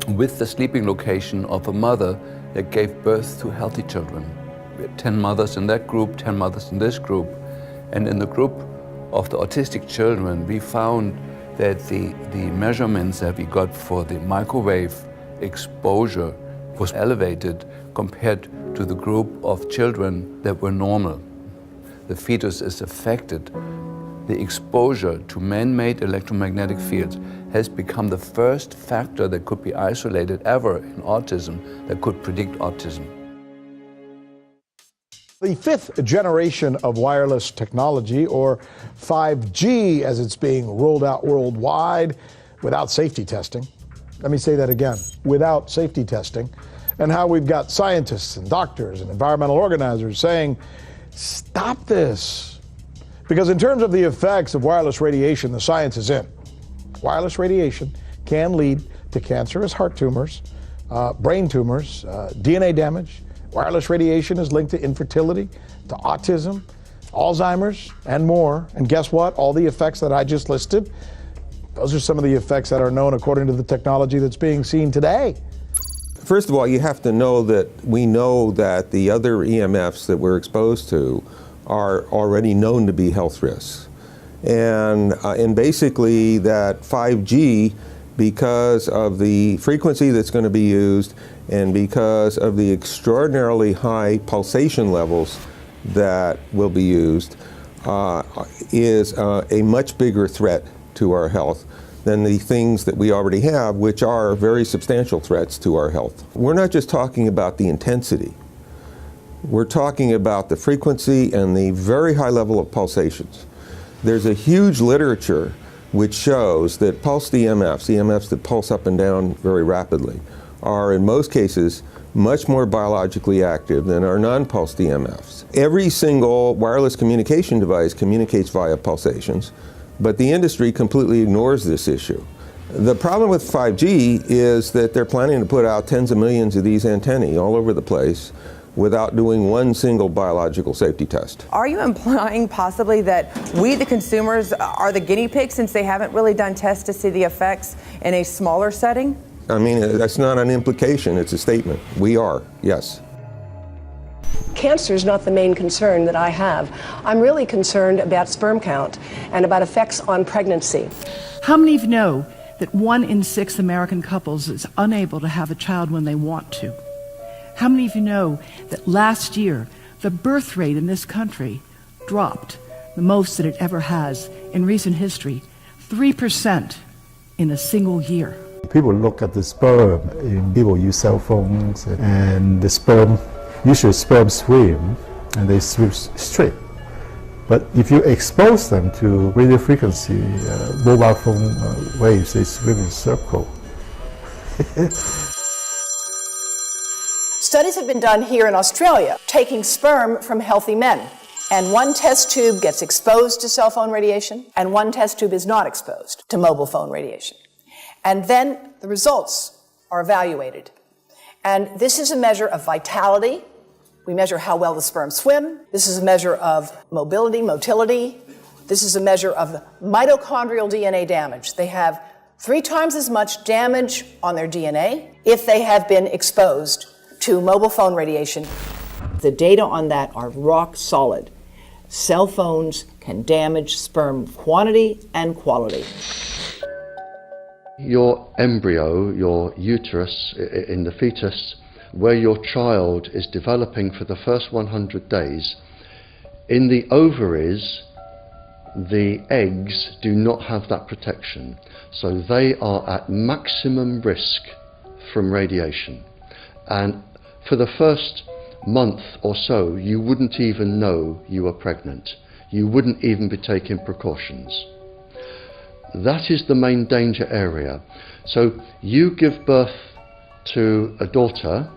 with the sleeping location of a mother that gave birth to healthy children. We had 10 mothers in that group, 10 mothers in this group, and in the group of the autistic children, we found that the measurements that we got for the microwave exposure was elevated compared to the group of children that were normal. The fetus is affected. The exposure to man-made electromagnetic fields has become the first factor that could be isolated ever in autism that could predict autism. The fifth generation of wireless technology, or 5G as it's being rolled out worldwide without safety testing. Let me say that again, without safety testing. And how we've got scientists and doctors and environmental organizers saying, stop this. Because in terms of the effects of wireless radiation, the science is in. Wireless radiation can lead to cancerous heart tumors, brain tumors, DNA damage. Wireless radiation is linked to infertility, to autism, Alzheimer's, and more. And guess what? All the effects that I just listed, those are some of the effects that are known according to the technology that's being seen today. First of all, you have to know that we know that the other EMFs that we're exposed to are already known to be health risks. And basically that 5G, because of the frequency that's going to be used and because of the extraordinarily high pulsation levels that will be used, is a much bigger threat to our health than the things that we already have, which are very substantial threats to our health. We're not just talking about the intensity. We're talking about the frequency and the very high level of pulsations. There's a huge literature which shows that pulsed EMFs, EMFs that pulse up and down very rapidly, are in most cases much more biologically active than our non-pulsed EMFs. Every single wireless communication device communicates via pulsations, but the industry completely ignores this issue. The problem with 5G is that they're planning to put out tens of millions of these antennae all over the place without doing one single biological safety test. Are you implying possibly that we, the consumers, are the guinea pigs since they haven't really done tests to see the effects in a smaller setting? I mean, that's not an implication, it's a statement. We are, yes. Cancer is not the main concern that I have. I'm really concerned about sperm count and about effects on pregnancy. How many of you know that 1 in 6 American couples is unable to have a child when they want to? How many of you know that last year the birth rate in this country dropped the most that it ever has in recent history, 3% in a single year? People look at the sperm, and people use cell phones, and the sperm, usually sperm swim, and they swim straight. But if you expose them to radio frequency, mobile phone waves, they swim in circle. Studies have been done here in Australia, taking sperm from healthy men. And one test tube gets exposed to cell phone radiation, and one test tube is not exposed to mobile phone radiation. And then the results are evaluated. And this is a measure of vitality. We measure how well the sperm swim. This is a measure of motility. This is a measure of mitochondrial DNA damage. They have 3 times as much damage on their DNA if they have been exposed to mobile phone radiation. The data on that are rock solid. Cell phones can damage sperm quantity and quality. Your embryo, your uterus in the fetus, where your child is developing for the first 100 days, in the ovaries, the eggs do not have that protection. So they are at maximum risk from radiation. And for the first month or so, you wouldn't even know you were pregnant. You wouldn't even be taking precautions. That is the main danger area. So you give birth to a daughter,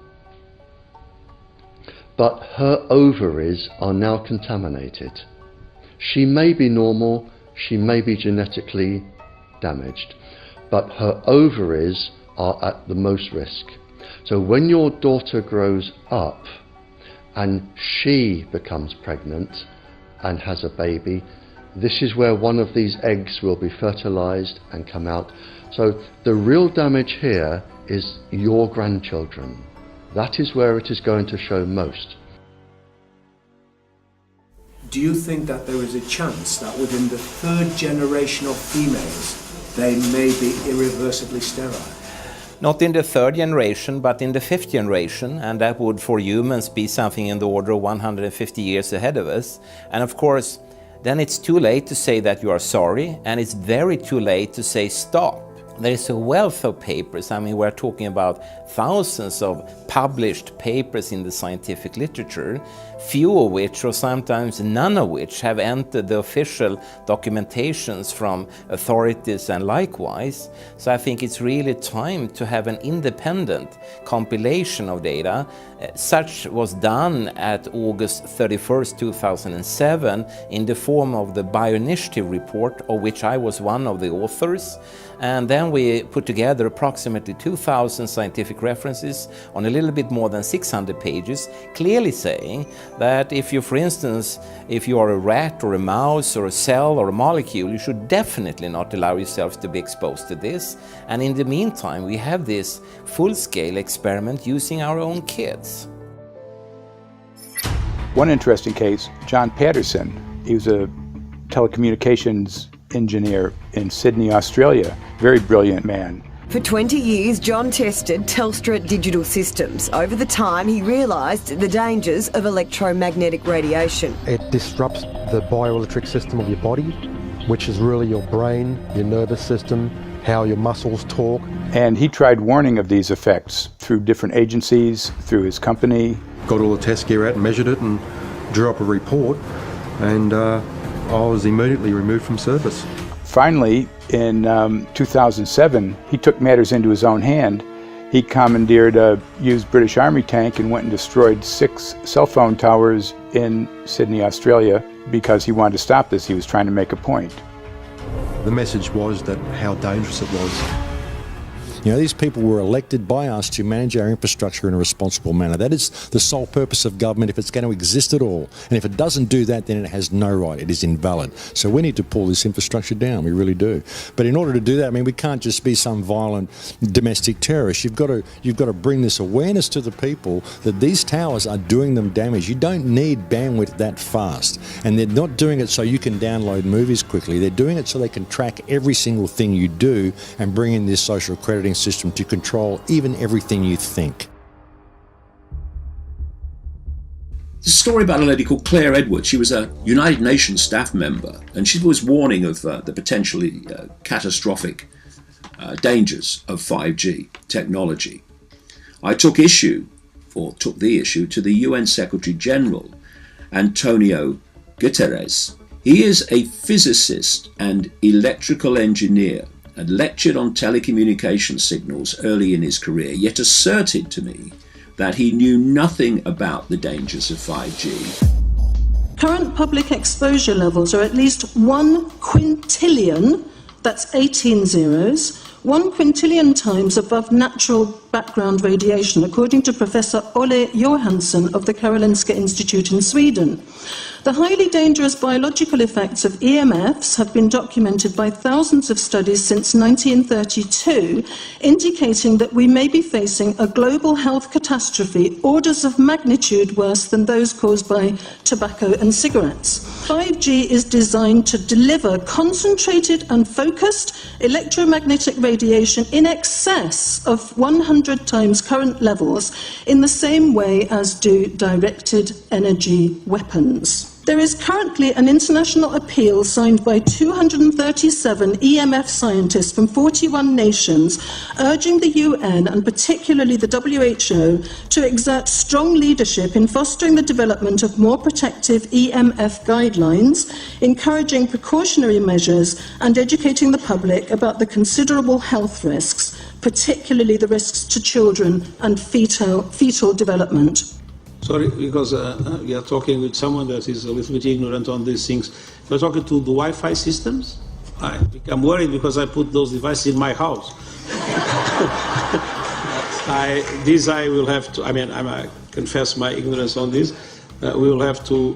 but her ovaries are now contaminated. She may be normal, she may be genetically damaged, but her ovaries are at the most risk. So when your daughter grows up and she becomes pregnant and has a baby, this is where one of these eggs will be fertilized and come out. So the real damage here is your grandchildren. That is where it is going to show most. Do you think that there is a chance that within the third generation of females, they may be irreversibly sterile? Not in the third generation, but in the fifth generation, and that would for humans be something in the order of 150 years ahead of us. And of course, then it's too late to say that you are sorry, and it's very too late to say stop. There is a wealth of papers. I mean, we're talking about thousands of published papers in the scientific literature, few of which, or sometimes none of which, have entered the official documentations from authorities and likewise. So I think it's really time to have an independent compilation of data. Such was done at August 31st, 2007 in the form of the Bioinitiative report, of which I was one of the authors. And then we put together approximately 2,000 scientific references on a little bit more than 600 pages, clearly saying that if you, for instance, if you are a rat or a mouse or a cell or a molecule, you should definitely not allow yourself to be exposed to this. And in the meantime, we have this full-scale experiment using our own kids. One interesting case, John Patterson, he was a telecommunications engineer in Sydney, Australia. Very brilliant man. For 20 years, John tested Telstra digital systems. Over the time, he realised the dangers of electromagnetic radiation. It disrupts the bioelectric system of your body, which is really your brain, your nervous system, how your muscles talk. And he tried warning of these effects through different agencies, through his company. Got all the test gear out and measured it and drew up a report, and I was immediately removed from service. Finally, in 2007, he took matters into his own hand. He commandeered a used British Army tank and went and destroyed 6 cell phone towers in Sydney, Australia, because he wanted to stop this. He was trying to make a point. The message was that how dangerous it was. You know, these people were elected by us to manage our infrastructure in a responsible manner. That is the sole purpose of government if it's going to exist at all. And if it doesn't do that, then it has no right. It is invalid. So we need to pull this infrastructure down. We really do. But in order to do that, I mean, we can't just be some violent domestic terrorist. You've got to bring this awareness to the people that these towers are doing them damage. You don't need bandwidth that fast. And they're not doing it so you can download movies quickly. They're doing it so they can track every single thing you do and bring in this social crediting system to control even everything you think. There's a story about a lady called Claire Edwards. She was a United Nations staff member, and she was warning of the potentially catastrophic dangers of 5G technology. I took the issue to the UN Secretary General, Antonio Guterres. He is a physicist and electrical engineer, and lectured on telecommunication signals early in his career, yet asserted to me that he knew nothing about the dangers of 5G. Current public exposure levels are at least 1 quintillion, that's 18 zeros, 1 quintillion times above natural background radiation, according to Professor Olle Johansson of the Karolinska Institute in Sweden. The highly dangerous biological effects of EMFs have been documented by thousands of studies since 1932, indicating that we may be facing a global health catastrophe orders of magnitude worse than those caused by tobacco and cigarettes. 5G is designed to deliver concentrated and focused electromagnetic radiation in excess of 100 times current levels in the same way as do directed energy weapons. There is currently an international appeal signed by 237 EMF scientists from 41 nations, urging the UN and particularly the WHO to exert strong leadership in fostering the development of more protective EMF guidelines, encouraging precautionary measures and educating the public about the considerable health risks, particularly the risks to children and fetal development. Sorry, because we are talking with someone that is a little bit ignorant on these things. We're talking to the Wi-Fi systems. I become worried because I put those devices in my house. I will have to, I confess my ignorance on this. We will have to,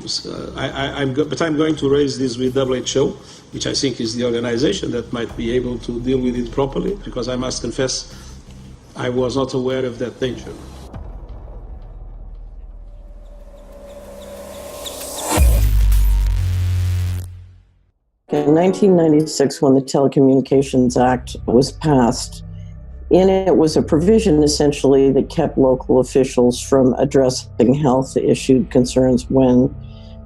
but I'm going to raise this with WHO, which I think is the organization that might be able to deal with it properly, because I must confess I was not aware of that danger. In 1996, when the Telecommunications Act was passed, in it was a provision essentially that kept local officials from addressing health issue concerns when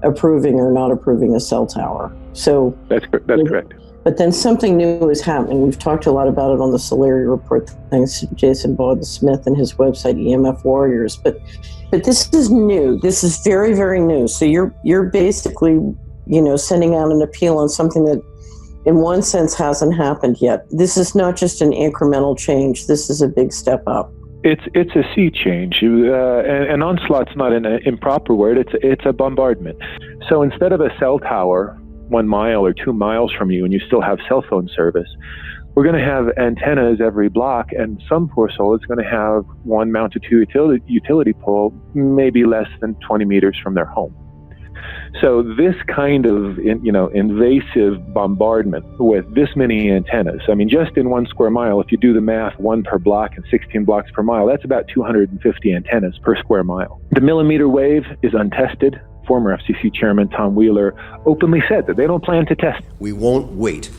approving or not approving a cell tower. So that's correct. But then something new is happening. We've talked a lot about it on the Solari report, thanks to Jason Bowden-Smith and his website EMF Warriors. But this is new. This is very, very new. So you're basically, sending out an appeal on something that in one sense hasn't happened yet. This is not just an incremental change. This is a big step up. It's a sea change. An onslaught's not an improper word. It's a bombardment. So instead of a cell tower 1 mile or 2 miles from you and you still have cell phone service, we're going to have antennas every block, and some poor soul is going to have one mounted to a utility pole maybe less than 20 meters from their home. So this kind of, invasive bombardment with this many antennas, just in 1 square mile, if you do the math, 1 per block and 16 blocks per mile, that's about 250 antennas per square mile. The millimeter wave is untested. Former FCC Chairman Tom Wheeler openly said that they don't plan to test. We won't wait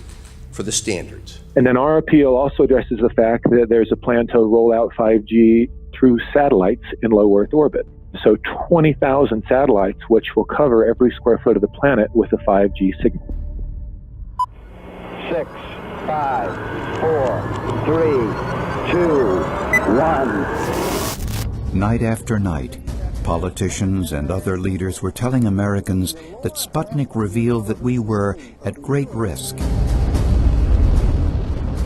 for the standards. And then our appeal also addresses the fact that there's a plan to roll out 5G through satellites in low Earth orbit. So 20,000 satellites, which will cover every square foot of the planet with a 5G signal. 6, 5, 4, 3, 2, 1. Night after night, politicians and other leaders were telling Americans that Sputnik revealed that we were at great risk.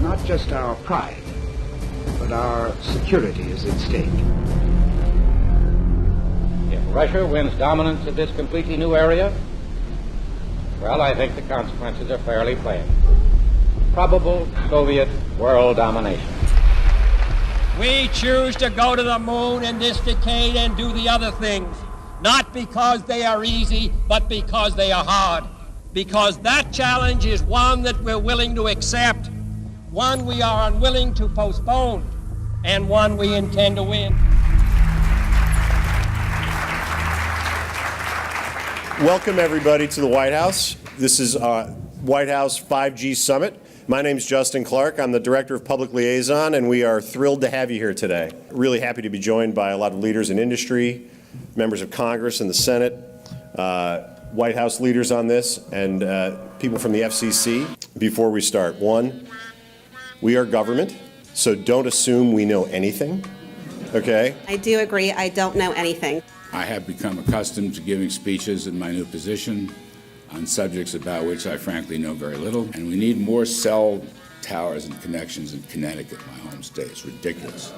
Not just our pride, but our security is at stake. If Russia wins dominance of this completely new area, well, I think the consequences are fairly plain. Probable Soviet world domination. We choose to go to the moon in this decade and do the other things, not because they are easy, but because they are hard. Because that challenge is one that we're willing to accept, one we are unwilling to postpone, and one we intend to win. Welcome, everybody, to the White House. This is White House 5G Summit. My name is Justin Clark. I'm the Director of Public Liaison, and we are thrilled to have you here today. Really happy to be joined by a lot of leaders in industry, members of Congress and the Senate, White House leaders on this, and people from the FCC. Before we start, one, we are government, so don't assume we know anything, okay? I do agree, I don't know anything. I have become accustomed to giving speeches in my new position on subjects about which I frankly know very little, and we need more cell towers and connections in Connecticut, my home state. It's ridiculous.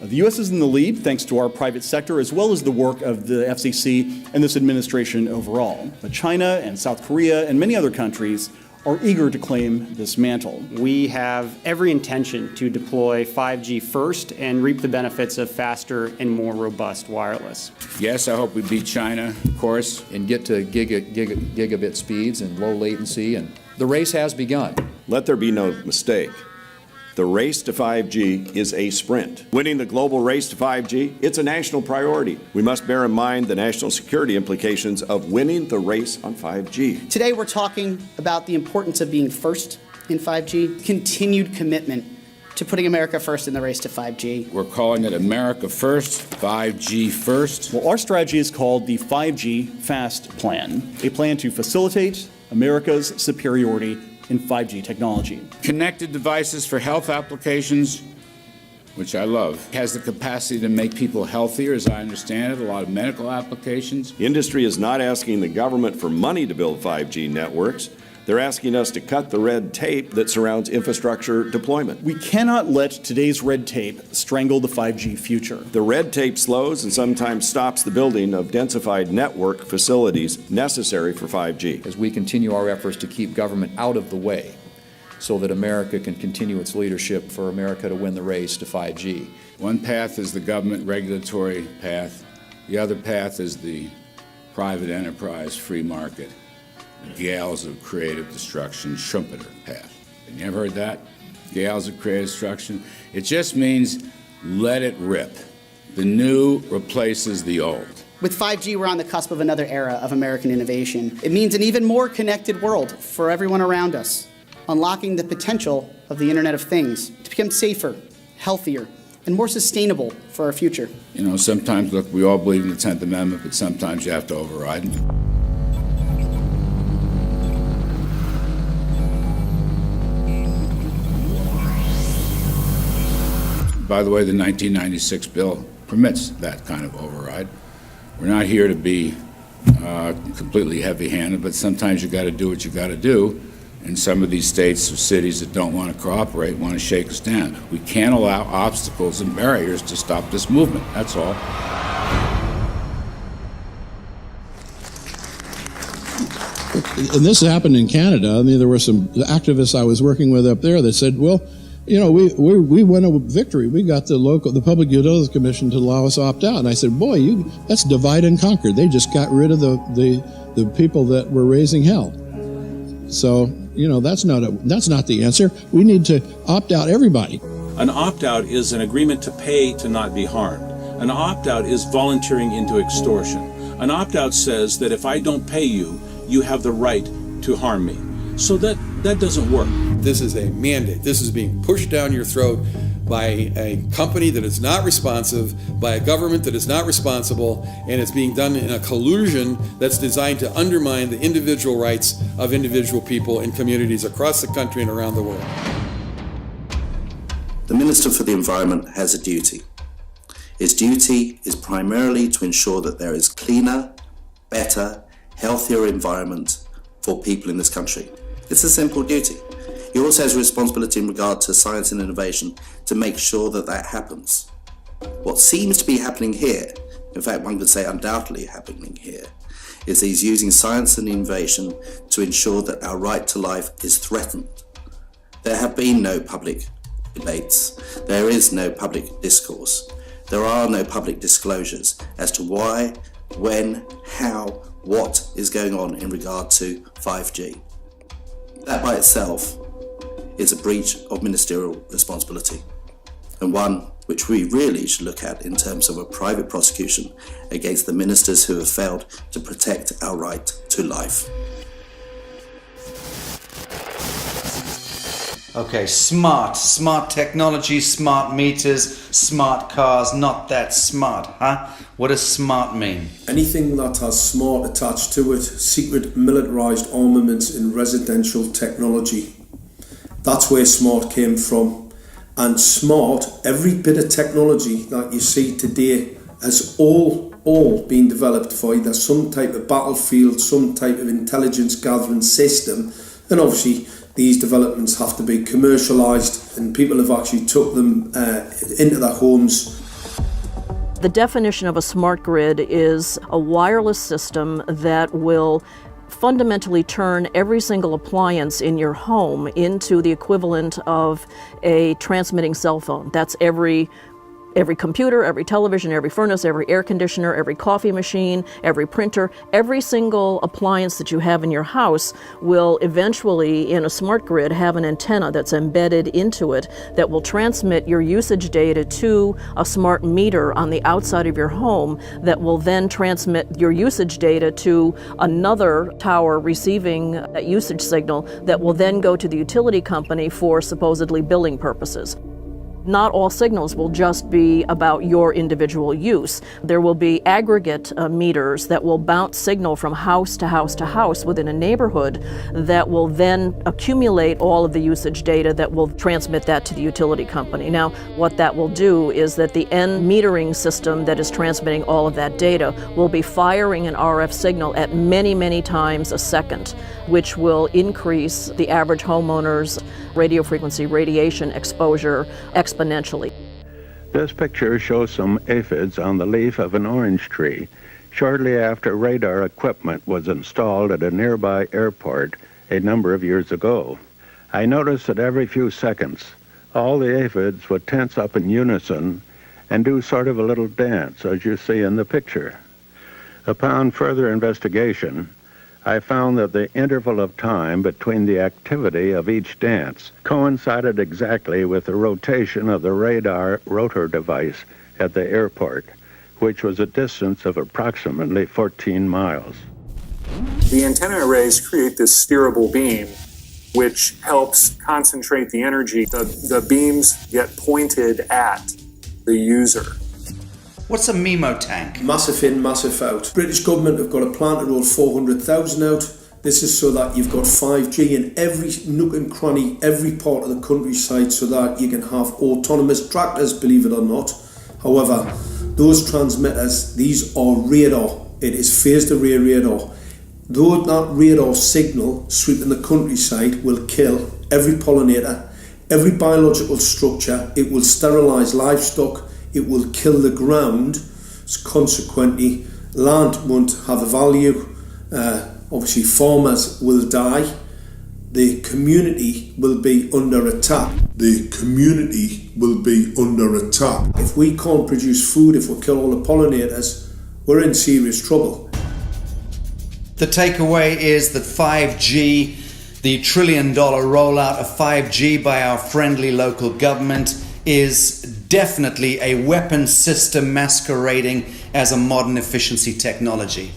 The U.S. is in the lead thanks to our private sector as well as the work of the FCC and this administration overall. But China and South Korea and many other countries are eager to claim this mantle. We have every intention to deploy 5G first and reap the benefits of faster and more robust wireless. Yes, I hope we beat China, of course. And get to gigabit speeds and low latency, and the race has begun. Let there be no mistake. The race to 5G is a sprint. Winning the global race to 5G, it's a national priority. We must bear in mind the national security implications of winning the race on 5G. Today we're talking about the importance of being first in 5G, continued commitment to putting America first in the race to 5G. We're calling it America First, 5G First. Well, our strategy is called the 5G Fast Plan, a plan to facilitate America's superiority in 5G technology. Connected devices for health applications, which I love, has the capacity to make people healthier, as I understand it, a lot of medical applications. The industry is not asking the government for money to build 5G networks. They're asking us to cut the red tape that surrounds infrastructure deployment. We cannot let today's red tape strangle the 5G future. The red tape slows and sometimes stops the building of densified network facilities necessary for 5G. As we continue our efforts to keep government out of the way, so that America can continue its leadership for America to win the race to 5G. One path is the government regulatory path. The other path is the private enterprise free market, gales of creative destruction Schumpeter path. Have you ever heard that? Gales of creative destruction? It just means let it rip. The new replaces the old. With 5G, we're on the cusp of another era of American innovation. It means an even more connected world for everyone around us, unlocking the potential of the Internet of Things to become safer, healthier, and more sustainable for our future. You know, sometimes, look, we all believe in the 10th Amendment, but sometimes you have to override it. By the way, the 1996 bill permits that kind of override. We're not here to be completely heavy-handed, but sometimes you got to do what you got to do. And some of these states or cities that don't want to cooperate want to shake us down. We can't allow obstacles and barriers to stop this movement. That's all. And this happened in Canada. I mean, there were some activists I was working with up there that said, well, you know, we won a victory. We got the Public Utilities Commission to allow us to opt out. And I said, boy, that's divide and conquer. They just got rid of the people that were raising hell. So, you know, that's not the answer. We need to opt out everybody. An opt-out is an agreement to pay to not be harmed. An opt-out is volunteering into extortion. An opt-out says that if I don't pay you, you have the right to harm me. So that doesn't work. This is a mandate. This is being pushed down your throat by a company that is not responsive, by a government that is not responsible, and it's being done in a collusion that's designed to undermine the individual rights of individual people in communities across the country and around the world. The Minister for the Environment has a duty. His duty is primarily to ensure that there is cleaner, better, healthier environment for people in this country. It's a simple duty. He also has a responsibility in regard to science and innovation to make sure that that happens. What seems to be happening here, in fact one could say undoubtedly happening here, is he's using science and innovation to ensure that our right to life is threatened. There have been no public debates. There is no public discourse. There are no public disclosures as to why, when, how, what is going on in regard to 5G. That by itself is a breach of ministerial responsibility, and one which we really should look at in terms of a private prosecution against the ministers who have failed to protect our right to life. Okay, smart technology, smart meters, smart cars, not that smart, huh? What does smart mean? Anything that has smart attached to it, secret militarised armaments in residential technology. That's where smart came from. And smart, every bit of technology that you see today has all been developed for either some type of battlefield, some type of intelligence gathering system, and obviously these developments have to be commercialised, and people have actually took them into their homes. The definition of a smart grid is a wireless system that will fundamentally turn every single appliance in your home into the equivalent of a transmitting cell phone. That's every computer, every television, every furnace, every air conditioner, every coffee machine, every printer, every single appliance that you have in your house will eventually, in a smart grid, have an antenna that's embedded into it that will transmit your usage data to a smart meter on the outside of your home that will then transmit your usage data to another tower receiving that usage signal that will then go to the utility company for supposedly billing purposes. Not all signals will just be about your individual use. There will be aggregate meters that will bounce signal from house to house to house within a neighborhood that will then accumulate all of the usage data that will transmit that to the utility company. Now, what that will do is that the end metering system that is transmitting all of that data will be firing an RF signal at many, many times a second, which will increase the average homeowner's radio frequency radiation exposure exponentially. This picture shows some aphids on the leaf of an orange tree shortly after radar equipment was installed at a nearby airport a number of years ago. I noticed that every few seconds, all the aphids would tense up in unison and do sort of a little dance, as you see in the picture. Upon further investigation, I found that the interval of time between the activity of each dance coincided exactly with the rotation of the radar rotor device at the airport, which was a distance of approximately 14 miles. The antenna arrays create this steerable beam, which helps concentrate the energy. The beams get pointed at the user. What's a MIMO tank? Massive in, massive out. British government have got a plan to roll 400,000 out. This is so that you've got 5G in every nook and cranny, every part of the countryside, so that you can have autonomous tractors, believe it or not. However, those transmitters, these are radar. It is phased array radar. Though that radar signal sweeping the countryside will kill every pollinator, every biological structure, it will sterilise livestock, it will kill the ground, so consequently land won't have a value, obviously farmers will die, the community will be under attack. The community will be under attack. If we can't produce food, if we kill all the pollinators, we're in serious trouble. The takeaway is that 5G, the $1 trillion rollout of 5G by our friendly local government, is definitely a weapon system masquerading as a modern efficiency technology.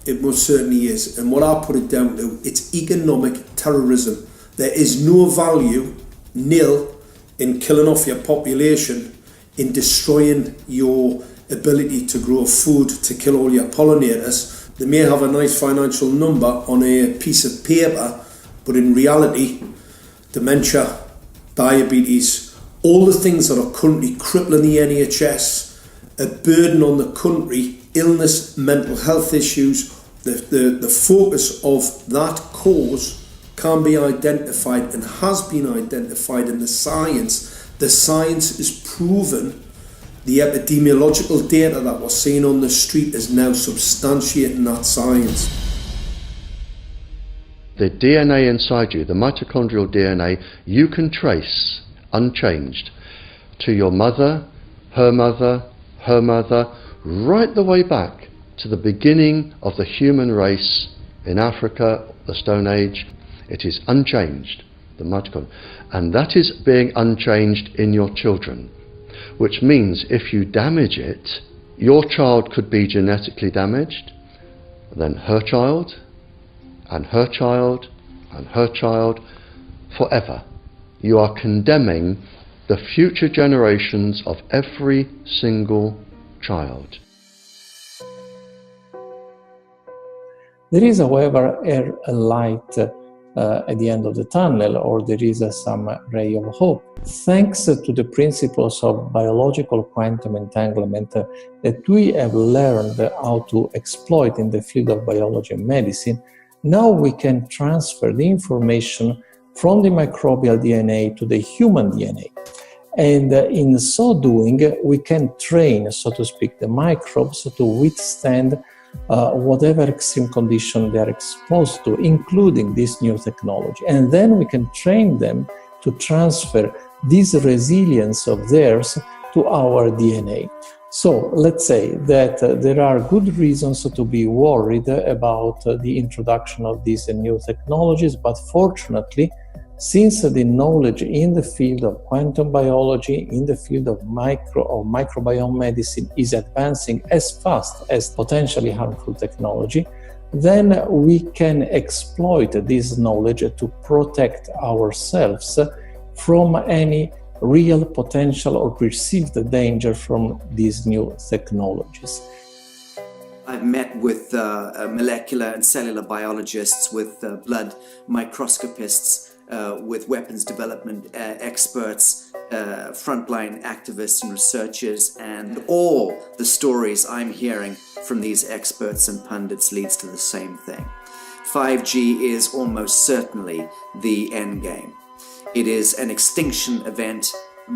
It most certainly is, and what I put it down to, it's economic terrorism. There is no value, nil, in killing off your population, in destroying your ability to grow food, to kill all your pollinators. They may have a nice financial number on a piece of paper, but in reality, dementia, diabetes, all the things that are currently crippling the NHS, a burden on the country, illness, mental health issues, the focus of that cause can be identified and has been identified in the science. The science is proven. The epidemiological data that we're seeing on the street is now substantiating that science. The DNA inside you, the mitochondrial DNA, you can trace unchanged to your mother, her mother, her mother, right the way back to the beginning of the human race in Africa, the Stone Age. It is unchanged, the mitochondria, and that is being unchanged in your children, which means if you damage it, your child could be genetically damaged, then her child, and her child, and her child, forever. You are condemning the future generations of every single child. There is, however, a light at the end of the tunnel, or there is some ray of hope. Thanks to the principles of biological quantum entanglement that we have learned how to exploit in the field of biology and medicine, now we can transfer the information from the microbial DNA to the human DNA. And in so doing, we can train, so to speak, the microbes to withstand whatever extreme condition they are exposed to, including this new technology. And then we can train them to transfer this resilience of theirs to our DNA. So let's say that there are good reasons to be worried about the introduction of these new technologies, but fortunately, since the knowledge in the field of quantum biology, in the field of microbiome medicine is advancing as fast as potentially harmful technology, then we can exploit this knowledge to protect ourselves from any real potential or perceived danger from these new technologies. I've met with molecular and cellular biologists, with blood microscopists, with weapons development experts, frontline activists and researchers, and all the stories I'm hearing from these experts and pundits leads to the same thing. 5G is almost certainly the end game. It is an extinction event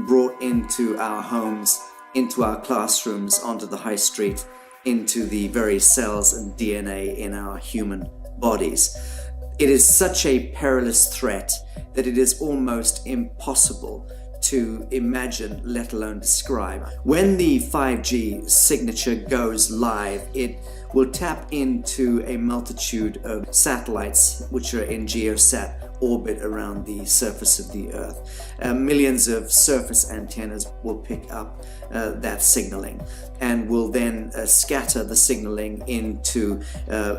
brought into our homes, into our classrooms, onto the high street, into the very cells and DNA in our human bodies. It is such a perilous threat that it is almost impossible to imagine, let alone describe. When the 5G signature goes live, it will tap into a multitude of satellites which are in geosat orbit around the surface of the Earth. Millions of surface antennas will pick up that signaling and will then scatter the signaling into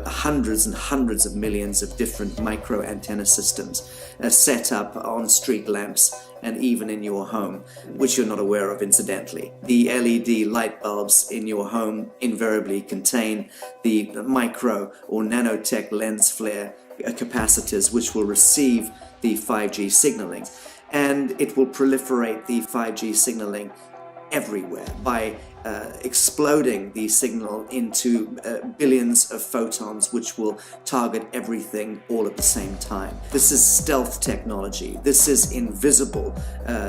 hundreds and hundreds of millions of different micro antenna systems set up on street lamps and even in your home, which you're not aware of incidentally. The LED light bulbs in your home invariably contain the micro or nanotech lens flare capacitors which will receive the 5G signaling, and it will proliferate the 5G signaling everywhere by exploding the signal into billions of photons which will target everything all at the same time. This is stealth technology. This is invisible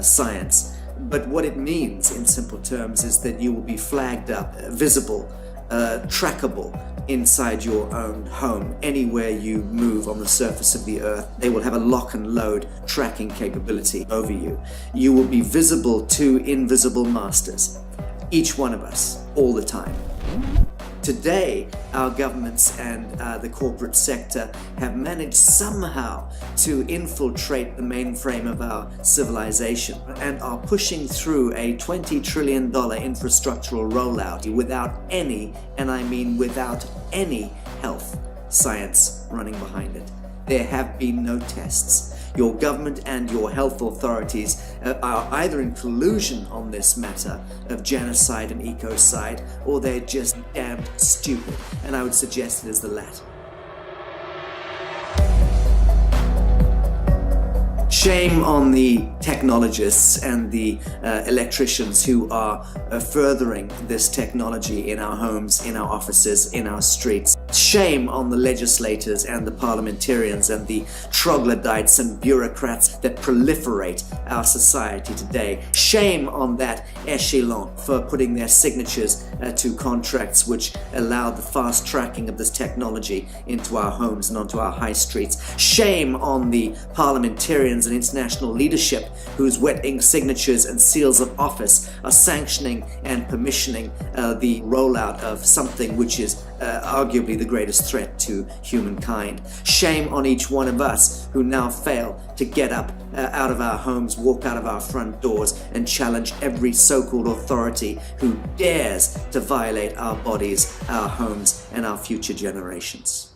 science. But what it means in simple terms is that you will be flagged up, visible, trackable inside your own home. Anywhere you move on the surface of the Earth, they will have a lock and load tracking capability over you. You will be visible to invisible masters, each one of us, all the time. Today, our governments and the corporate sector have managed somehow to infiltrate the mainframe of our civilization and are pushing through a $20 trillion infrastructural rollout without any, and I mean without any, health science running behind it. There have been no tests. Your government and your health authorities are either in collusion on this matter of genocide and ecocide, or they're just damned stupid, and I would suggest it is the latter. Shame on the technologists and the electricians who are furthering this technology in our homes, in our offices, in our streets. Shame on the legislators and the parliamentarians and the troglodytes and bureaucrats that proliferate our society today. Shame on that echelon for putting their signatures to contracts which allow the fast tracking of this technology into our homes and onto our high streets. Shame on the parliamentarians and international leadership whose wet ink signatures and seals of office are sanctioning and permissioning the rollout of something which is arguably the greatest threat to humankind. Shame on each one of us who now fail to get up out of our homes, walk out of our front doors, and challenge every so-called authority who dares to violate our bodies, our homes, and our future generations.